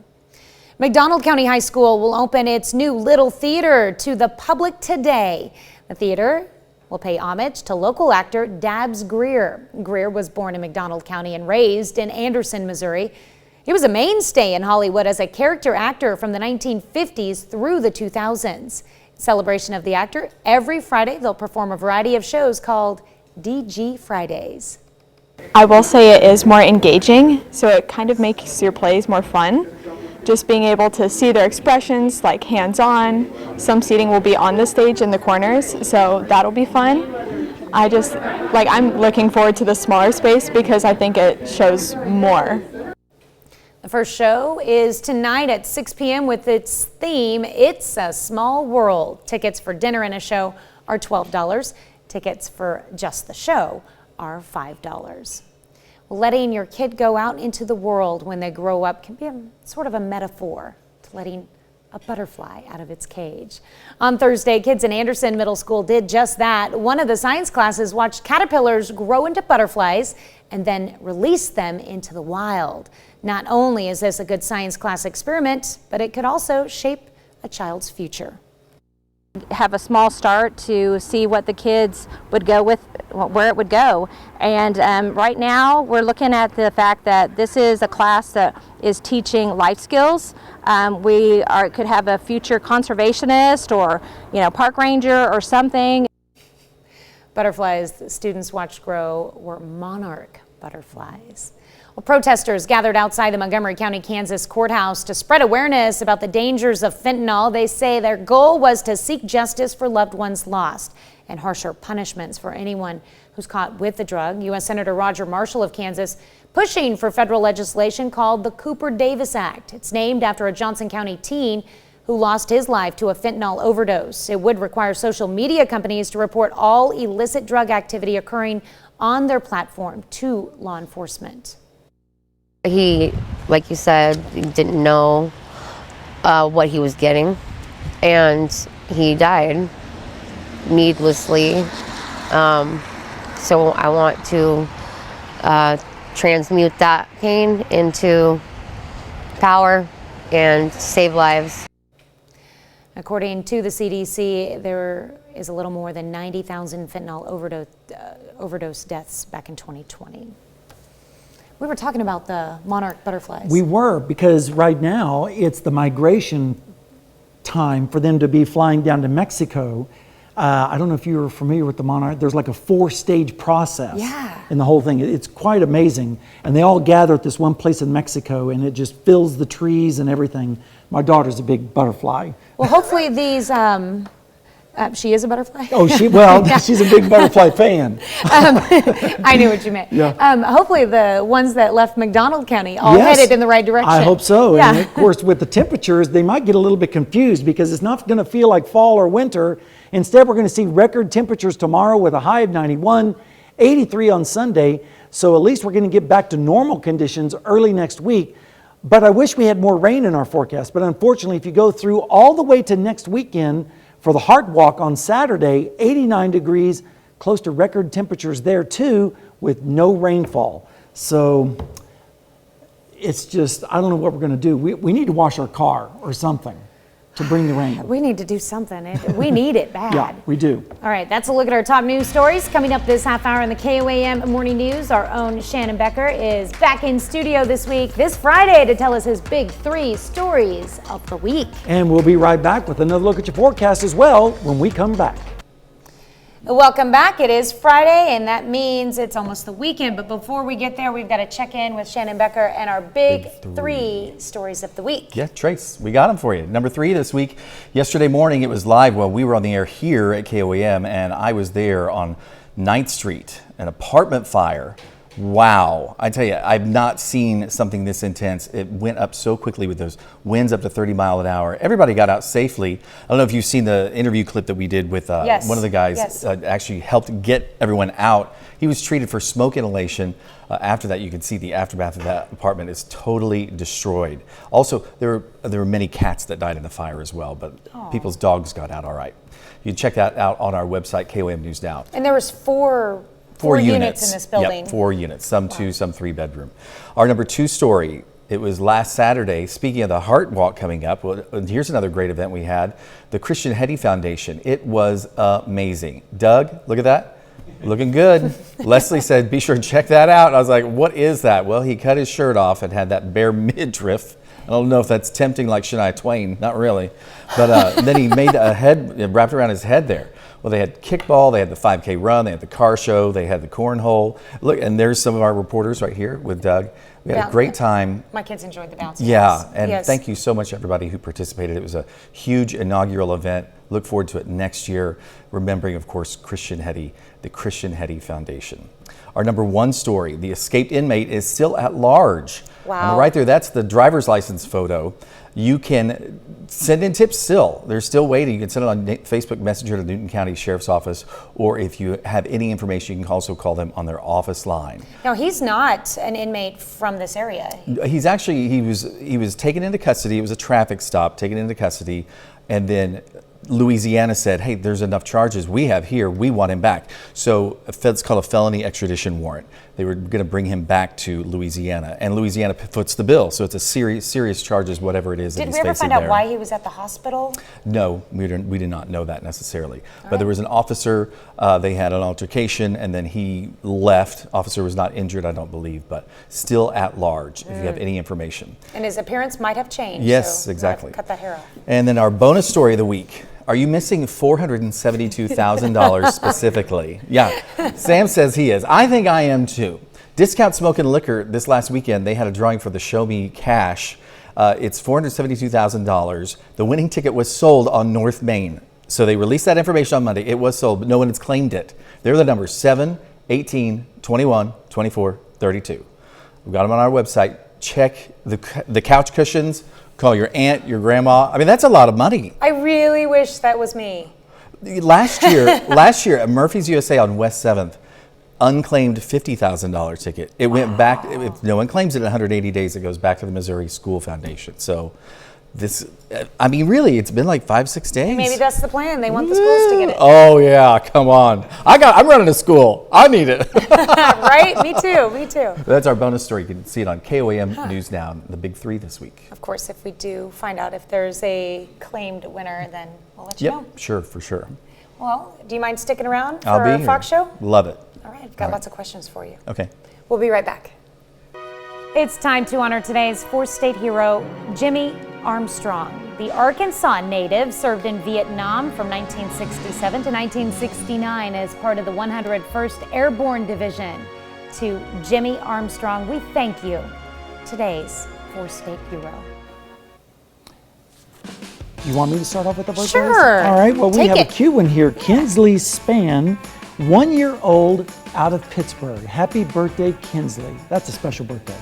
McDonald County High School will open its new Little Theater to the public today. The theater will pay homage to local actor Dabbs Greer. Greer was born in McDonald County and raised in Anderson, Missouri. He was a mainstay in Hollywood as a character actor from the 1950s through the 2000s. In celebration of the actor, every Friday they'll perform a variety of shows called DG Fridays. I will say it is more engaging, so it kind of makes your plays more fun. Just being able to see their expressions, like hands-on. Some seating will be on the stage in the corners, so that'll be fun. I'm looking forward to the smaller space because I think it shows more. The first show is tonight at 6 p.m. with its theme, It's a Small World. Tickets for dinner and a show are $12. Tickets for just the show are $5. Letting your kid go out into the world when they grow up can be sort of a metaphor to letting a butterfly out of its cage. On Thursday, kids in Anderson Middle School did just that. One of the science classes watched caterpillars grow into butterflies and then release them into the wild. Not only is this a good science class experiment, but it could also shape a child's future. Have a small start to see what the kids would go with, where it would go. And right now we're looking at the fact that this is a class that is teaching life skills. Could have a future conservationist or park ranger or something. Butterflies the students watched grow were monarch butterflies. Well, protesters gathered outside the Montgomery County, Kansas courthouse to spread awareness about the dangers of fentanyl. They say their goal was to seek justice for loved ones lost and harsher punishments for anyone who's caught with the drug. U.S. Senator Roger Marshall of Kansas pushing for federal legislation called the Cooper-Davis Act. It's named after a Johnson County teen who lost his life to a fentanyl overdose. It would require social media companies to report all illicit drug activity occurring on their platform to law enforcement. He, like you said, didn't know what he was getting, and he died needlessly. So I want to transmute that pain into power and save lives. According to the CDC, there is a little more than 90,000 fentanyl overdose deaths back in 2020. We were talking about the monarch butterflies. We were, because right now it's the migration time for them to be flying down to Mexico. I don't know if you're familiar with the monarch. There's like a 4-stage process in the whole thing. It's quite amazing. And they all gather at this one place in Mexico, and it just fills the trees and everything. My daughter's a big butterfly. Well, hopefully these, she is a butterfly? Oh, she's a big butterfly fan. I knew what you meant. Yeah. Hopefully the ones that left McDonald County all headed in the right direction. I hope so. Yeah. And of course, with the temperatures, they might get a little bit confused because it's not going to feel like fall or winter. Instead, we're going to see record temperatures tomorrow with a high of 91, 83 on Sunday. So at least we're going to get back to normal conditions early next week. But I wish we had more rain in our forecast. But unfortunately, if you go through all the way to next weekend for the Heart Walk on Saturday, 89 degrees, close to record temperatures there too, with no rainfall. So it's just, I don't know what we're going to do. We need to wash our car or something to bring the rain. We need to do something. We need it bad. Yeah, we do. All right, that's a look at our top news stories. Coming up this half hour in the KOAM Morning News, our own Shannon Becker is back in studio this week, this Friday, to tell us his big 3 stories of the week. And we'll be right back with another look at your forecast as well when we come back. Welcome back. It is Friday, and that means it's almost the weekend. But before we get there, we've got to check in with Shannon Becker and our big 3 stories of the week. Yeah, Trace, we got them for you. Number 3 this week. Yesterday morning, it was live while we were on the air here at KOAM, and I was there on 9th Street, an apartment fire. Wow. I tell you, I've not seen something this intense. It went up so quickly with those winds up to 30 miles an hour. Everybody got out safely. I don't know if you've seen the interview clip that we did with Yes. one of the guys. Yes. Actually helped get everyone out. He was treated for smoke inhalation. After that, you can see the aftermath of that apartment is totally destroyed. Also, there were many cats that died in the fire as well, but people's dogs got out all right. You can check that out on our website, KOAM News Now. And there was four units in this building. Yep, 4 units, some 2, some 3 bedroom. Our number 2 story, it was last Saturday. Speaking of the Heart Walk coming up, well, here's another great event we had, the Christian Hetty Foundation. It was amazing. Doug, look at that. Looking good. Leslie said, be sure to check that out. I was like, what is that? Well, he cut his shirt off and had that bare midriff. I don't know if that's tempting like Shania Twain, not really. But then he made a head wrapped around his head there. Well, they had kickball, they had the 5K run, they had the car show, they had the cornhole. Look, and there's some of our reporters right here with Doug. We had a great time. My kids enjoyed the bouncy. Yeah, and thank you so much, everybody who participated. It was a huge inaugural event. Look forward to it next year, remembering, of course, Christian Hetty, the Christian Hetty Foundation. Our number 1 story, the escaped inmate is still at large. Wow. On the right there, that's the driver's license photo. You can send in tips still. They're still waiting. You can send it on Facebook Messenger to Newton County Sheriff's Office, or if you have any information, you can also call them on their office line. Now, he's not an inmate from this area. He's actually, he was taken into custody. It was a traffic stop, taken into custody, and then Louisiana said, hey, there's enough charges we have here, we want him back. So it's called a felony extradition warrant. They were going to bring him back to Louisiana, and Louisiana foots the bill. So it's a serious charges, whatever it is that he's facing there. Did we ever find out why he was at the hospital? No, we did not know that necessarily. But there was an officer, they had an altercation, and then he left. Officer was not injured, I don't believe, but still at large, if you have any information. And his appearance might have changed. Yes, so exactly. Cut that hair off. And then our bonus story of the week. Are you missing $472,000 specifically? Yeah, Sam says he is. I think I am too. Discount Smoke and Liquor this last weekend, they had a drawing for the Show Me Cash. It's $472,000. The winning ticket was sold on North Main. So they released that information on Monday. It was sold, but no one has claimed it. They're the numbers 7, 18, 21, 24, 32. We've got them on our website. Check the couch cushions. Call your aunt, your grandma. I mean, that's a lot of money. I really wish that was me. Last year at Murphy's USA on West 7th, unclaimed $50,000 ticket. It went back, if no one claims it in 180 days, it goes back to the Missouri School Foundation. So this, I mean, really, it's been like 5-6 days. Maybe that's the plan. They want the schools to get it. Oh yeah, come on. I'm running a school. I need it. Right? Me too. That's our bonus story. You can see it on KOAM News Now, the big 3 this week. Of course, if we do find out if there's a claimed winner, then we'll let you know. Sure, for sure. Well, do you mind sticking around for I'll be our here. Fox show? Love it. All right, I've got lots of questions for you. Okay. We'll be right back. It's time to honor today's 4th state hero, Jimmy Armstrong. The Arkansas native served in Vietnam from 1967 to 1969 as part of the 101st Airborne Division. To Jimmy Armstrong, we thank you, today's 4th state hero. You want me to start off with the birthdays? Sure. All right, well, we Take have it. a cute one here. Kinsley Spann, 1 year old, out of Pittsburgh. Happy birthday, Kinsley. That's a special birthday.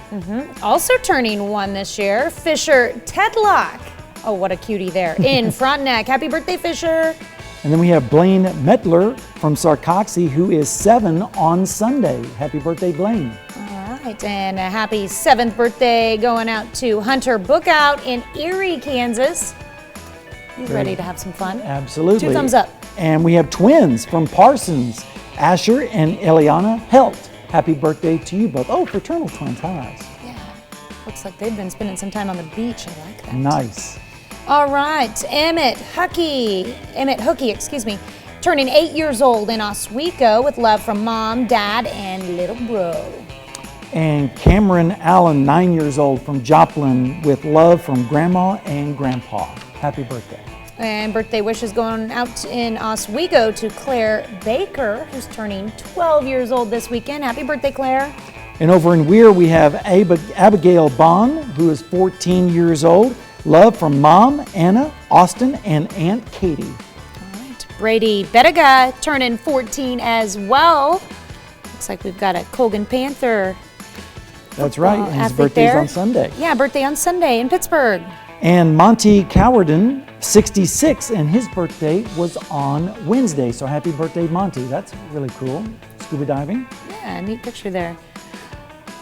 Also turning 1 this year, Fisher Tedlock. Oh, what a cutie there. In Frontenac. Happy birthday, Fisher. And then we have Blaine Metler from Sarcoxie, who is 7 on Sunday. Happy birthday, Blaine. right, and a happy 7th birthday going out to Hunter Bookout in Erie, Kansas. He's ready to have some fun. Absolutely. 2 thumbs up. And we have twins from Parsons, Asher and Eliana Helt. Happy birthday to you both. Oh, fraternal twins, how nice. Yeah, looks like they've been spending some time on the beach. I like that. Nice. All right, Emmett Hookie, turning 8 years old in Oswego with love from mom, dad, and little bro. And Cameron Allen, 9 years old from Joplin with love from grandma and grandpa. Happy birthday. And birthday wishes going out in Oswego to Claire Baker, who's turning 12 years old this weekend. Happy birthday, Claire. And over in Weir, we have Abigail Bond, who is 14 years old. Love from Mom, Anna, Austin, and Aunt Katie. All right. Brady Bettiga turning 14 as well. Looks like we've got a Colgan Panther. That's right. And his athlete birthday's there. on Sunday. Yeah, birthday on Sunday in Pittsburgh. And Monty Cowarden, 66, and his birthday was on Wednesday. So happy birthday, Monty. That's really cool. Scuba diving. Yeah, neat picture there.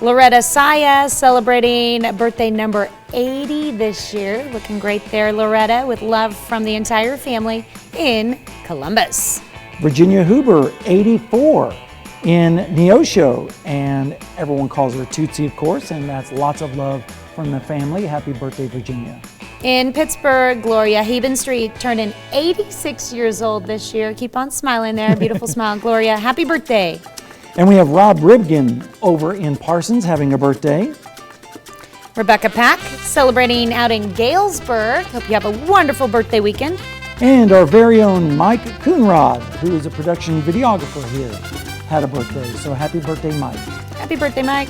Loretta Saya celebrating birthday number 80 this year. Looking great there, Loretta, with love from the entire family in Columbus. Virginia Huber, 84, in Neosho. And everyone calls her Tootsie, of course, and that's lots of love from the family. Happy birthday, Virginia. In Pittsburgh, Gloria Street turning 86 years old this year. Keep on smiling there. Beautiful smile, Gloria. Happy birthday. And we have Rob Ribgin over in Parsons having a birthday. Rebecca Pack celebrating out in Galesburg. Hope you have a wonderful birthday weekend. And our very own Mike Coonrod, who is a production videographer here, had a birthday. So happy birthday, Mike. Happy birthday, Mike.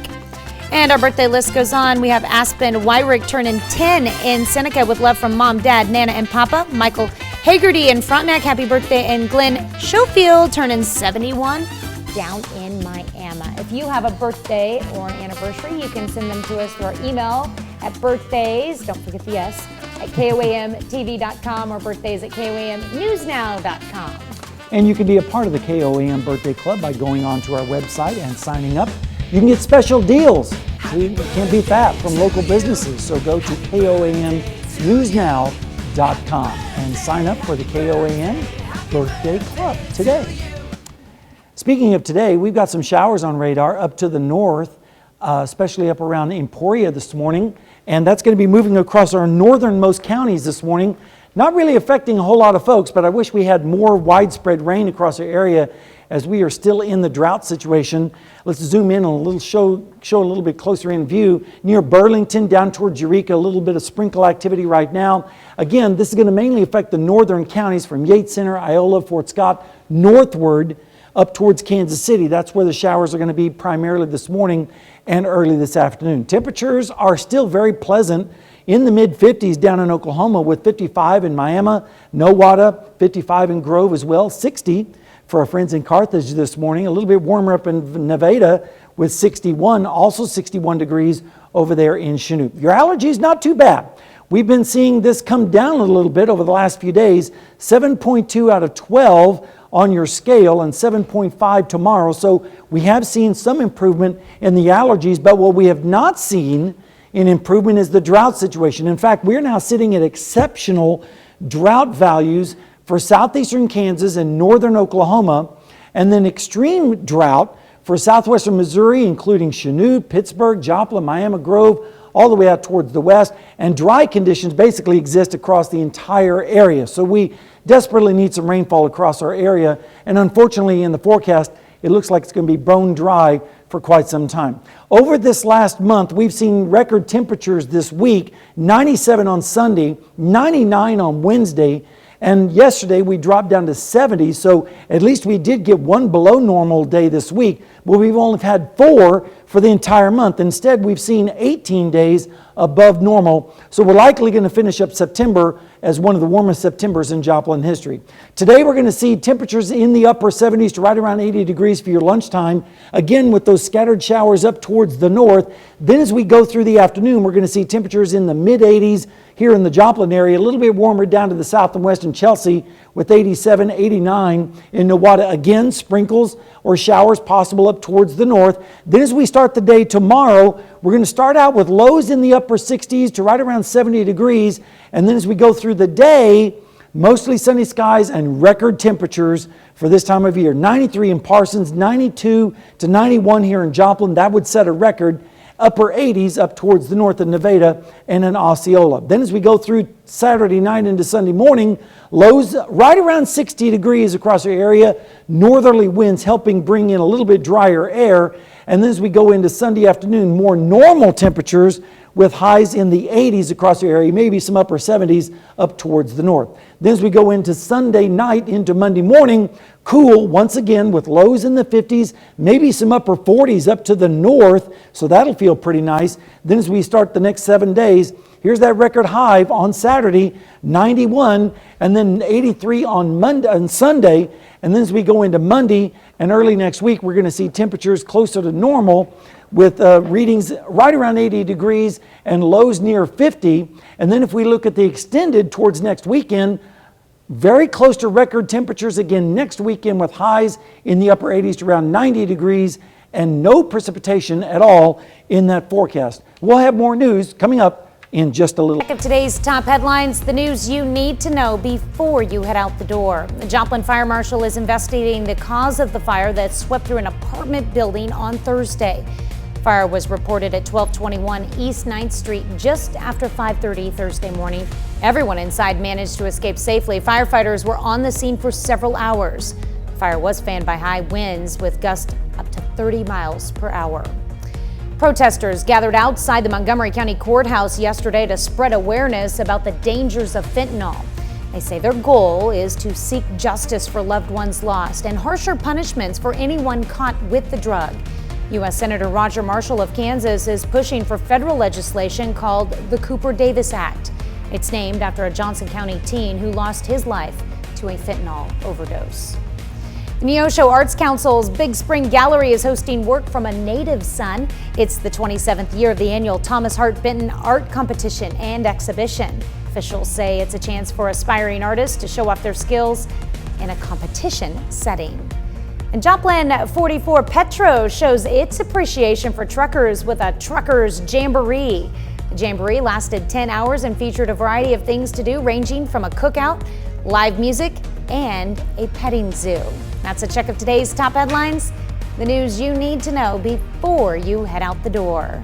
And our birthday list goes on. We have Aspen Wyrick turning 10 in Seneca with love from Mom, Dad, Nana, and Papa. Michael Hagerty in Frontenac, happy birthday. And Glenn Schofield turning 71 down in Miami. If you have a birthday or an anniversary, you can send them to us through our email at birthdays, don't forget the S, at KOAMTV.com or birthdays at KOAMNewsNow.com. And you can be a part of the KOAM Birthday Club by going onto our website and signing up. You can get special deals. You can't beat that from local businesses. So go to KOAMNewsNow.com and sign up for the KOAM Birthday Club today. Speaking of today, we've got some showers on radar up to the north, especially up around Emporia this morning. And that's going to be moving across our northernmost counties this morning. Not really affecting a whole lot of folks, but I wish we had more widespread rain across our area as we are still in the drought situation. Let's zoom in a little, show a little bit closer in view. Near Burlington, down towards Eureka, a little bit of sprinkle activity right now. Again, this is going to mainly affect the northern counties from Yates Center, Iola, Fort Scott, northward up towards Kansas City. That's where the showers are going to be primarily this morning and early this afternoon. Temperatures are still very pleasant in the mid-50s down in Oklahoma with 55 in Miami, Nowata, 55 in Grove as well, 60 for our friends in Carthage this morning. A little bit warmer up in Nevada with 61, also 61 degrees over there in Chinook. Your allergies, not too bad. We've been seeing this come down a little bit over the last few days, 7.2 out of 12 on your scale and 7.5 tomorrow. So we have seen some improvement in the allergies, but what we have not seen in improvement is the drought situation. In fact, we're now sitting at exceptional drought values for southeastern Kansas and northern Oklahoma, and then extreme drought for southwestern Missouri, including Chinook, Pittsburgh, Joplin, Miami Grove, all the way out towards the west, and dry conditions basically exist across the entire area. So we desperately need some rainfall across our area, and unfortunately in the forecast, it looks like it's going to be bone dry for quite some time. Over this last month, we've seen record temperatures this week, 97 on Sunday, 99 on Wednesday, and yesterday we dropped down to 70, so at least we did get one below normal day this week, but we've only had 4 for the entire month. Instead, we've seen 18 days above normal, so we're likely going to finish up September as one of the warmest Septembers in Joplin history. Today we're going to see temperatures in the upper 70s to right around 80 degrees for your lunchtime, again with those scattered showers up towards the north. Then as we go through the afternoon, we're going to see temperatures in the mid-80s here in the Joplin area, a little bit warmer down to the south and west in Chelsea with 87, 89 in Nowata. Again, sprinkles or showers possible up towards the north. Then as we start start the day tomorrow, we're going to start out with lows in the upper 60s to right around 70 degrees. And then as we go through the day, mostly sunny skies and record temperatures for this time of year. 93 in Parsons, 92 to 91 here in Joplin. That would set a record. Upper 80s up towards the north of Nevada and in Osceola. Then as we go through Saturday night into Sunday morning, lows right around 60 degrees across our area. Northerly winds helping bring in a little bit drier air. And then as we go into Sunday afternoon, more normal temperatures with highs in the 80s across the area, maybe some upper 70s up towards the north. Then as we go into Sunday night into Monday morning, cool once again with lows in the 50s, maybe some upper 40s up to the north, so that'll feel pretty nice. Then as we start the next 7 days, here's that record high on Saturday, 91, and then 83 on Sunday. And then as we go into Monday and early next week, we're going to see temperatures closer to normal with readings right around 80 degrees and lows near 50. And then if we look at the extended towards next weekend, very close to record temperatures again next weekend with highs in the upper 80s to around 90 degrees and no precipitation at all in that forecast. We'll have more news coming up in just a little. Of today's top headlines, the news you need to know before you head out the door. The Joplin Fire Marshal is investigating the cause of the fire that swept through an apartment building on Thursday. Fire was reported at 1221 East 9th Street just after 5:30 Thursday morning. Everyone inside managed to escape safely. Firefighters were on the scene for several hours. Fire was fanned by high winds with gusts up to 30 miles per hour. Protesters gathered outside the Montgomery County Courthouse yesterday to spread awareness about the dangers of fentanyl. They say their goal is to seek justice for loved ones lost and harsher punishments for anyone caught with the drug. U.S. Senator Roger Marshall of Kansas is pushing for federal legislation called the Cooper Davis Act. It's named after a Johnson County teen who lost his life to a fentanyl overdose. The Neosho Arts Council's Big Spring Gallery is hosting work from a native son. It's the 27th year of the annual Thomas Hart Benton Art Competition and Exhibition. Officials say it's a chance for aspiring artists to show off their skills in a competition setting. And Joplin 44 Petro shows its appreciation for truckers with a Truckers Jamboree. The Jamboree lasted 10 hours and featured a variety of things to do, ranging from a cookout, live music, and a petting zoo. That's a check of today's top headlines, the news you need to know before you head out the door.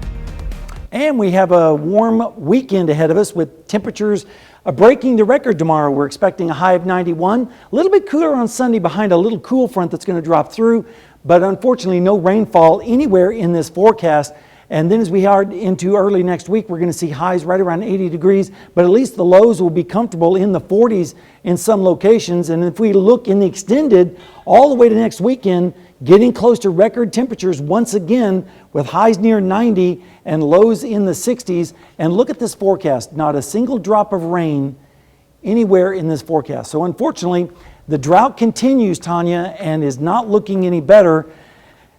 And we have a warm weekend ahead of us with temperatures breaking the record tomorrow. We're expecting a high of 91. A little bit cooler on Sunday behind a little cool front that's going to drop through, but unfortunately no rainfall anywhere in this forecast. And then as we head into early next week, we're going to see highs right around 80 degrees, but at least the lows will be comfortable in the 40s in some locations. And if we look in the extended all the way to next weekend, getting close to record temperatures once again with highs near 90 and lows in the 60s. And look at this forecast, not a single drop of rain anywhere in this forecast. So unfortunately, the drought continues, Tanya, and is not looking any better.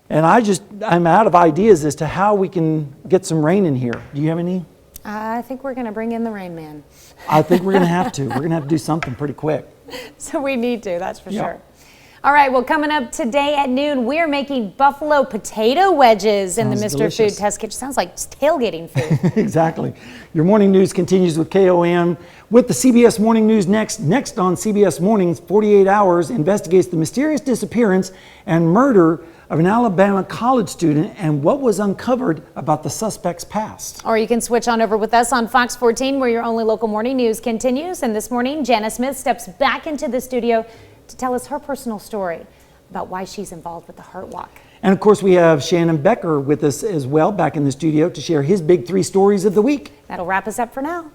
And I'm out of ideas as to how we can get some rain in here. Do you have any? I think we're going to bring in the rain man. I think we're going to have to. We're going to have to do something pretty quick. So we need to, that's for sure. All right, well, coming up today at noon, we're making buffalo potato wedges in the Mr. Delicious. Food Test Kitchen. Sounds like tailgating food. Exactly. Your morning news continues with KOAM. With the CBS Morning News next on CBS Mornings, 48 Hours investigates the mysterious disappearance and murder of an Alabama college student and what was uncovered about the suspect's past. Or you can switch on over with us on Fox 14, where your only local morning news continues. And this morning, Jana Smith steps back into the studio to tell us her personal story about why she's involved with the Heart Walk. And of course, we have Shannon Becker with us as well, back in the studio to share his big 3 stories of the week. That'll wrap us up for now.